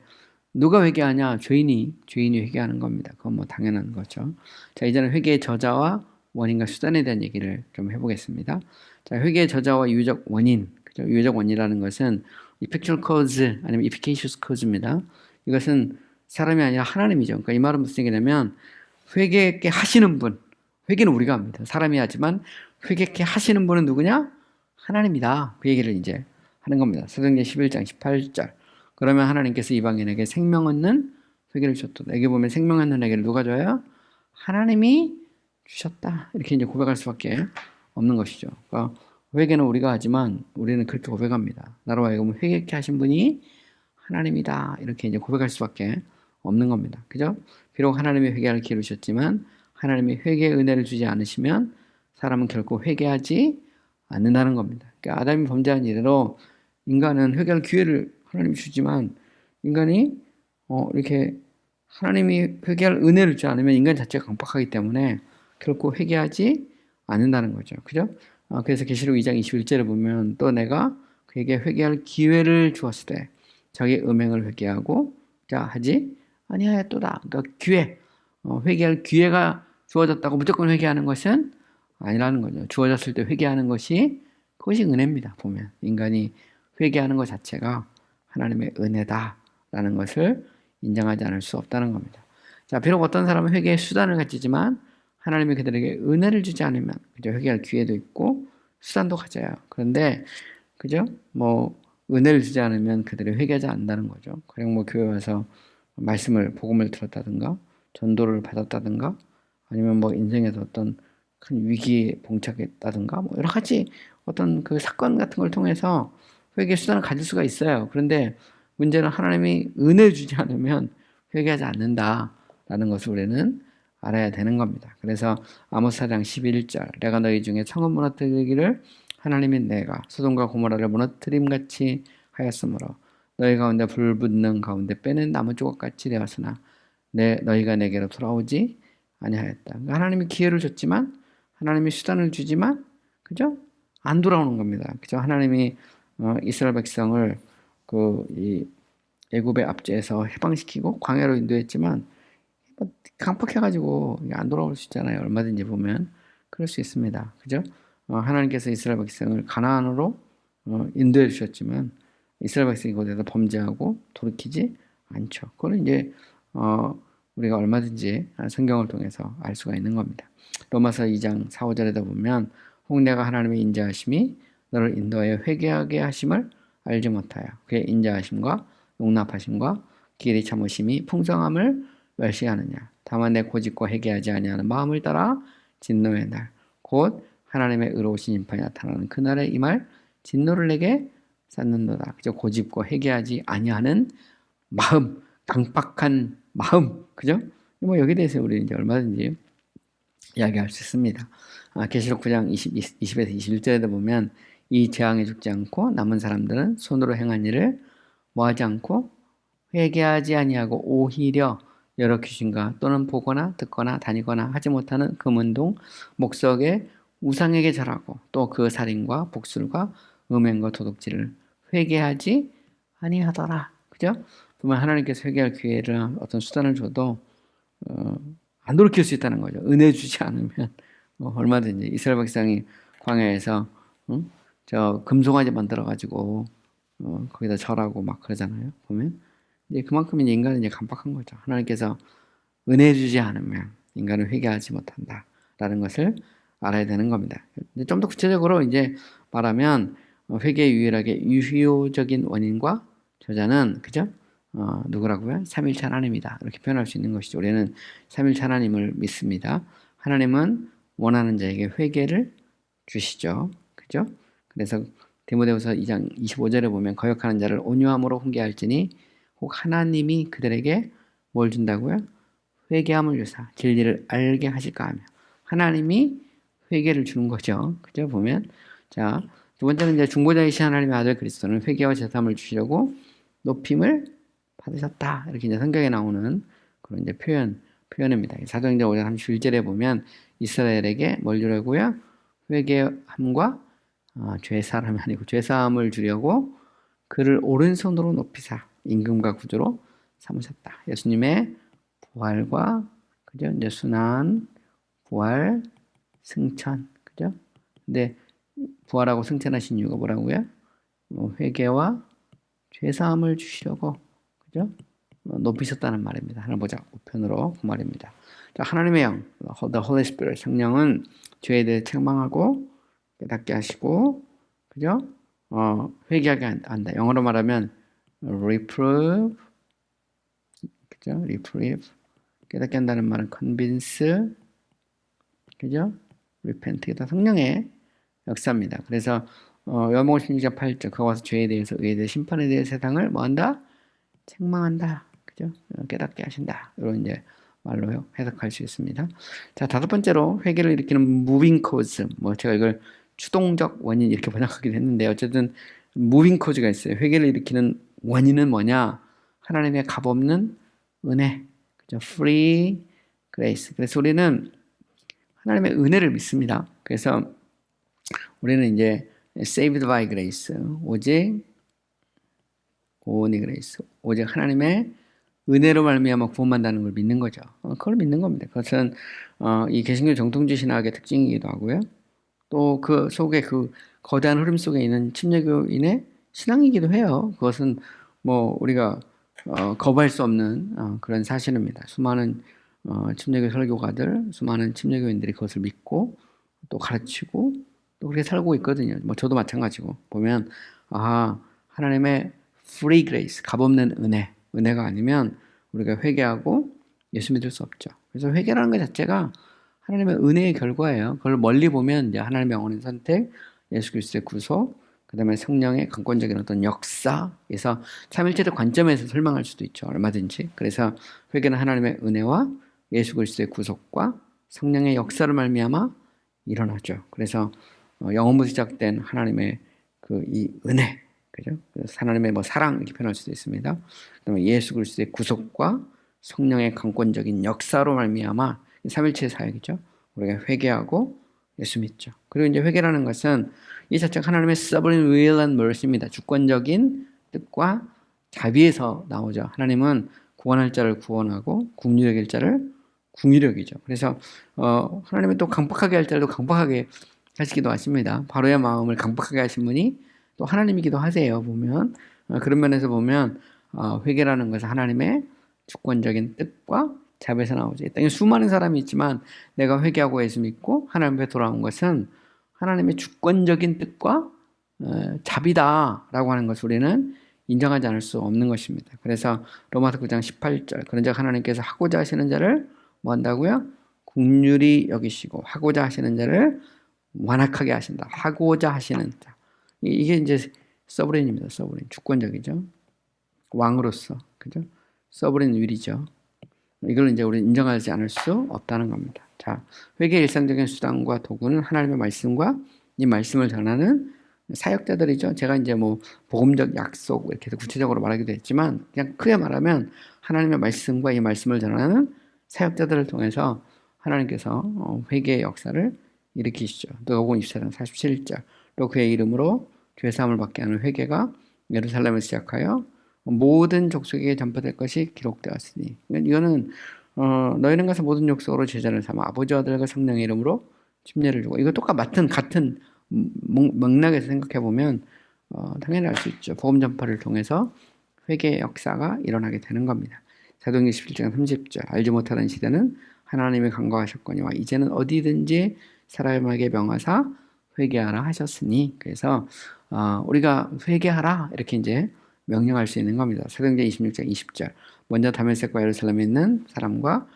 누가 회개하냐? 죄인이 회개하는 겁니다. 그건 뭐 당연한 거죠. 자, 이제는 회개의 저자와 원인과 수단에 대한 얘기를 좀 해보겠습니다. 자, 회개의 저자와 유적 원인, 그죠? 유적 원인이라는 것은 effectual cause 아니면 efficacious cause입니다. 이것은 사람이 아니라 하나님이죠. 그러니까 이 말은 무슨 얘기냐면, 회개케 하시는 분, 회개는 우리가 합니다. 사람이 하지만 회개케 하시는 분은 누구냐? 하나님이다. 그 얘기를 이제 하는 겁니다. 사도행전 11장 18절. 그러면 하나님께서 이방인에게 생명 얻는 회개를 주셨다. 여기 보면 생명 얻는 회개를 누가 줘요? 하나님이 주셨다. 이렇게 이제 고백할 수밖에 없는 것이죠. 그러니까 회개는 우리가 하지만 우리는 그렇게 고백합니다. 나로 하여금 회개케 하신 분이 하나님이다. 이렇게 이제 고백할 수밖에 없는 겁니다. 그죠? 비록 하나님이 회개할 기회를 주셨지만 하나님이 회개의 은혜를 주지 않으시면 사람은 결코 회개하지 않는다는 겁니다. 그러니까 아담이 범죄한 이래로 인간은 회개할 기회를 하나님이 주지만 인간이 이렇게 하나님이 회개할 은혜를 주지 않으면 인간 자체가 강박하기 때문에 결코 회개하지 않는다는 거죠. 그죠? 그래서 계시록 2장 21절에 보면 또 내가 그에게 회개할 기회를 주었을 때 자기 음행을 회개하고 자 하지 아니하였도다. 그러니까 기회, 회개할 기회가 주어졌다고 무조건 회개하는 것은 아니라는 거죠. 주어졌을 때 회개하는 것이 그것이 은혜입니다. 보면 인간이 회개하는 것 자체가 하나님의 은혜다라는 것을 인정하지 않을 수 없다는 겁니다. 자, 비록 어떤 사람은 회개의 수단을 가지지만 하나님이 그들에게 은혜를 주지 않으면 그죠? 회개할 기회도 있고 수단도 가져요. 그런데 그죠? 뭐 은혜를 주지 않으면 그들이 회개하지 않는다는 거죠. 그냥 뭐 교회 와서 복음을 들었다든가 전도를 받았다든가 아니면 뭐 인생에서 어떤 큰 위기에 봉착했다든가 뭐 여러 가지 어떤 그 사건 같은 걸 통해서 회개 수단을 가질 수가 있어요. 그런데 문제는 하나님이 은혜 주지 않으면 회개하지 않는다라는 것을 우리는 알아야 되는 겁니다. 그래서 아모스 4장 11절 내가 너희 중에 성읍 무너뜨리기를 하나님이 내가 소돔과 고모라를 무너뜨림같이 하였으므로 너희 가운데 불 붙는 가운데 빼는 나무 조각같이 되었으나 너희가 내게로 돌아오지 아니하였다. 그러니까 하나님이 기회를 줬지만 하나님이 수단을 주지만 그죠? 안 돌아오는 겁니다. 그죠? 하나님이 이스라엘 백성을 이 애굽의 압제에서 해방시키고 광야로 인도했지만 강팍해가지고 안 돌아올 수 있잖아요. 얼마든지 보면 그럴 수 있습니다. 그죠? 하나님께서 이스라엘 백성을 가나안으로 인도해 주셨지만 이스라엘 백성이 거기에서 범죄하고 돌이키지 않죠. 그거는 이제 우리가 얼마든지 성경을 통해서 알 수가 있는 겁니다. 로마서 2장 4, 5절에다 보면 혹 내가 하나님의 인자하심이 너를 인도하여 회개하게 하심을 알지 못하여 그의 인자하심과 용납하심과 길이 참으심이 풍성함을 멸시하느냐. 다만 내 고집과 회개하지 아니하는 마음을 따라 진노의 날 곧 하나님의 의로우신 심판이 나타나는 그날에 이 말 진노를 내게 쌓는도다. 그죠? 고집과 회개하지 아니하는 마음, 강박한 마음, 그죠? 뭐 여기에 대해서 우리 이제 얼마든지 이야기할 수 있습니다. 계시록 9장 20에서 21절에도 보면 이 재앙에 죽지 않고 남은 사람들은 손으로 행한 일을 뭐하지 않고 회개하지 아니하고 오히려 여러 귀신과 또는 보거나 듣거나 다니거나 하지 못하는 금은동 목석의 우상에게 절하고 또 그 살인과 복술과 음행과 도둑질을 회개하지 아니하더라. 그죠? 보면 하나님께서 회개할 기회를 어떤 수단을 줘도 안 돌이킬 수 있다는 거죠. 은혜 주지 않으면 얼마든지 이스라엘 백성이 광야에서 저 금송아지 만들어 가지고 거기다 절하고 막 그러잖아요. 보면 이제 그만큼 이제 인간은 이제 간박한 거죠. 하나님께서 은혜 주지 않으면 인간은 회개하지 못한다라는 것을 알아야 되는 겁니다. 좀 더 구체적으로 이제 말하면 회개의 유효적인 원인과 저자는 그죠? 누구라고요? 삼위일체 하나님이다. 이렇게 표현할 수 있는 것이죠. 우리는 삼위일체 하나님을 믿습니다. 하나님은 원하는 자에게 회개를 주시죠. 그죠? 그래서 디모데후서 2장 25절에 보면 거역하는 자를 온유함으로 훈계할지니 혹 하나님이 그들에게 뭘 준다고요? 회개함을 주사 진리를 알게 하실까 하며 하나님이 회개를 주는 거죠. 그죠? 보면 자, 두 번째는 이제 중보자이신 하나님의 아들 그리스도는 회개와 제사함을 주시려고 높임을 받으셨다. 이렇게 이제 성경에 나오는 그런 이제 표현입니다. 사도행전 5장 31절에 보면 이스라엘에게 뭘 주려고요? 회개함과 죄사함이 아니고 죄사함을 주려고 그를 오른손으로 높이사 임금과 구주로 삼으셨다. 예수님의 부활과 그죠? 이제 순환, 부활, 승천, 그죠? 근데 부활하고 승천하신 이유가 뭐라고요? 회개와 죄사함을 주시려고 그죠? 높이셨다는 말입니다. 하나 보자. 우편으로 그 말입니다. 자, 하나님의 영, The Holy Spirit, 성령은 죄에 대해 책망하고 깨닫게 하시고, 그죠? 회개하게 한다. 영어로 말하면 reprove, 그죠? reprove, 깨닫게 한다는 말은 convince, 그죠? repent, 다 성령의 역사입니다. 그래서 요한복음 16장 8절, 그가 와서 죄에 대해서, 의에 대해 심판에 대해 세상을 뭐한다? 책망한다. 그죠? 깨닫게 하신다. 이런 이제 말로 해석할 수 있습니다. 자, 다섯 번째로 회개를 일으키는 moving cause. 제가 이걸 추동적 원인 이렇게 번역하기도 했는데 어쨌든 moving cause가 있어요. 회개를 일으키는 원인은 뭐냐? 하나님의 값없는 은혜. 그죠? free grace. 그래서 우리는 하나님의 은혜를 믿습니다. 그래서 우리는 이제 saved by grace. 오직 only grace. 오직 하나님의 은혜로 말미암아 구원받는다는 걸 믿는 거죠. 그걸 믿는 겁니다. 그것은 이 개신교 정통주의 신학의 특징이기도 하고요. 또 그 속에 그 거대한 흐름 속에 있는 침례교인의 신앙이기도 해요. 그것은 우리가 거부할 수 없는 그런 사실입니다. 수많은 침례교 설교가들, 수많은 침례교인들이 그것을 믿고 또 가르치고 또 그렇게 살고 있거든요. 저도 마찬가지고 보면 하나님의 free grace, 값없는 은혜가 아니면 우리가 회개하고 예수 믿을 수 없죠. 그래서 회개라는 것 자체가 하나님의 은혜의 결과예요. 그걸 멀리 보면 이제 하나님의 영원한 선택, 예수 그리스도의 구속, 그 다음에 성령의 강권적인 어떤 역사에서 삼일체의 관점에서 설명할 수도 있죠. 얼마든지. 그래서 회개는 하나님의 은혜와 예수 그리스도의 구속과 성령의 역사를 말미암아 일어나죠. 그래서 영원부터 시작된 하나님의 이 은혜, 그죠? 그래서 하나님의 사랑 이렇게 표현할 수도 있습니다. 그다음에 예수 그리스도의 구속과 성령의 강권적인 역사로 말미암아 삼일체의 사역이죠. 우리가 회개하고 예수 믿죠. 그리고 이제 회개라는 것은 이 자체가 하나님의 sovereign will and mercy입니다. 주권적인 뜻과 자비에서 나오죠. 하나님은 구원할 자를 구원하고 국률여길 자를 국률여기죠. 그래서 하나님은 또 강박하게 할 자를 강박하게 하시기도 하십니다. 바로의 마음을 강박하게 하신 분이 또 하나님이기도 하세요. 보면 그런 면에서 보면 회개라는 것은 하나님의 주권적인 뜻과 자비에서 나오죠. 이 땅에 수많은 사람이 있지만 내가 회개하고 예수 믿고 하나님 앞에 돌아온 것은 하나님의 주권적인 뜻과 자비다라고 하는 것을 우리는 인정하지 않을 수 없는 것입니다. 그래서 로마서 9장 18절, 그런즉 하나님께서 하고자 하시는 자를 뭐 한다고요? 긍휼히 여기시고 하고자 하시는 자를 완악하게 하신다. 하고자 하시는 자. 이게 이제 서브레인입니다. 서브레인. 주권적이죠. 왕으로서. 그죠? 서브레인 윌이죠. 이걸 이제 우리는 인정하지 않을 수 없다는 겁니다. 자, 회개의 일상적인 수단과 도구는 하나님의 말씀과 이 말씀을 전하는 사역자들이죠. 제가 이제 복음적 약속 이렇게 구체적으로 말하기도 했지만 그냥 크게 말하면 하나님의 말씀과 이 말씀을 전하는 사역자들을 통해서 하나님께서 회개의 역사를 일으키시죠. 누가복음 24장 47절. 또 그의 이름으로 죄사함을 받게 하는 회개가 예루살렘을 시작하여 모든 족속에게 전파될 것이 기록되었으니. 이거는 너희는 가서 모든 족속으로 제자를 삼아 아버지와 아들과 성령의 이름으로 침례를 주고. 이거 같은 맥락에서 생각해 보면 당연히 알 수 있죠. 복음 전파를 통해서 회개의 역사가 일어나게 되는 겁니다. 사도행전 17장 30절 알지 못하던 시대는 하나님이 간과하셨거니와 이제는 어디든지 사람에게 명하사 회개하라 하셨으니 그래서 우리가 회개하라 이렇게 이제 명령할 수 있는 겁니다. 사도행전 26장 20절 먼저 다메섹과 예루살렘에 있는 사람과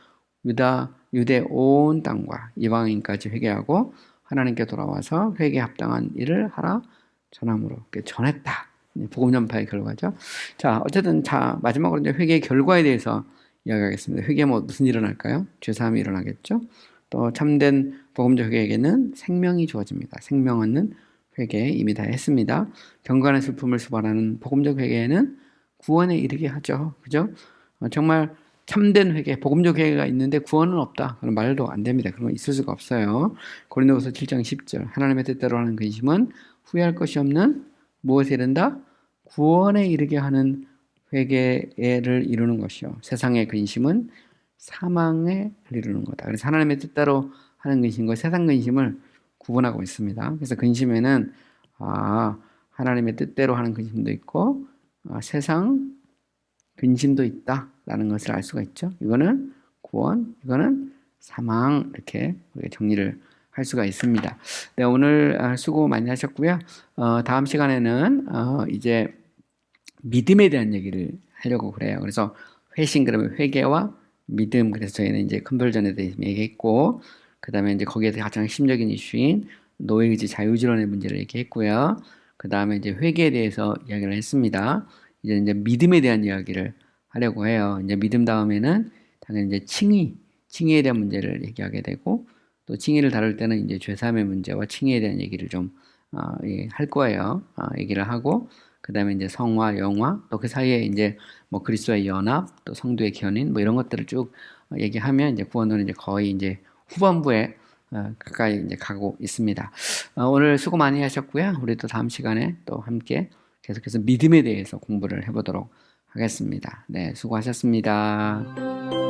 유대 온 땅과 이방인까지 회개하고 하나님께 돌아와서 회개에 합당한 일을 하라 전함으로 전했다. 복음 전파의 결과죠. 자, 어쨌든 마지막으로 이제 회개의 결과에 대해서 이야기하겠습니다. 회개 무슨 일이 일어날까요? 죄사함이 일어나겠죠. 또 참된 복음적 회개에게는 생명이 주어집니다. 생명 얻는 회개 이미 다 했습니다. 경건의 슬픔을 수반하는 복음적 회개에는 구원에 이르게 하죠. 그죠? 정말 참된 회개, 복음적 회개가 있는데 구원은 없다. 그런 말도 안 됩니다. 그런 건 있을 수가 없어요. 고린도후서 7장 10절 하나님의 뜻대로 하는 근심은 후회할 것이 없는 무엇에 이른다? 구원에 이르게 하는 회개를 이루는 것이요. 세상의 근심은 사망에 이르는 거다. 그래서 하나님의 뜻대로 하는 근심과 세상 근심을 구분하고 있습니다. 그래서 근심에는 하나님의 뜻대로 하는 근심도 있고 세상 근심도 있다라는 것을 알 수가 있죠. 이거는 구원, 이거는 사망 이렇게 우리가 정리를 할 수가 있습니다. 네, 오늘 수고 많이 하셨고요. 다음 시간에는 이제 믿음에 대한 얘기를 하려고 그래요. 그래서 회심 그러면 회개와 믿음. 그래서 저희는 이제 컨버전에 대해서 얘기했고, 그 다음에 이제 거기에 가장 핵심적인 이슈인 노예의지 자유지론의 문제를 얘기했고요. 그 다음에 이제 회개에 대해서 이야기를 했습니다. 이제 믿음에 대한 이야기를 하려고 해요. 이제 믿음 다음에는 당연히 이제 칭의에 대한 문제를 얘기하게 되고, 또 칭의를 다룰 때는 이제 죄사함의 문제와 칭의에 대한 얘기를 좀 할 거예요. 얘기를 하고, 그 다음에 이제 성화, 영화, 또 그 사이에 이제 뭐 그리스도의 연합, 또 성도의 견인, 뭐 이런 것들을 쭉 얘기하면 이제 구원론은 이제 거의 이제 후반부에 가까이 이제 가고 있습니다. 오늘 수고 많이 하셨고요. 우리 또 다음 시간에 또 함께 계속해서 믿음에 대해서 공부를 해보도록 하겠습니다. 네, 수고하셨습니다.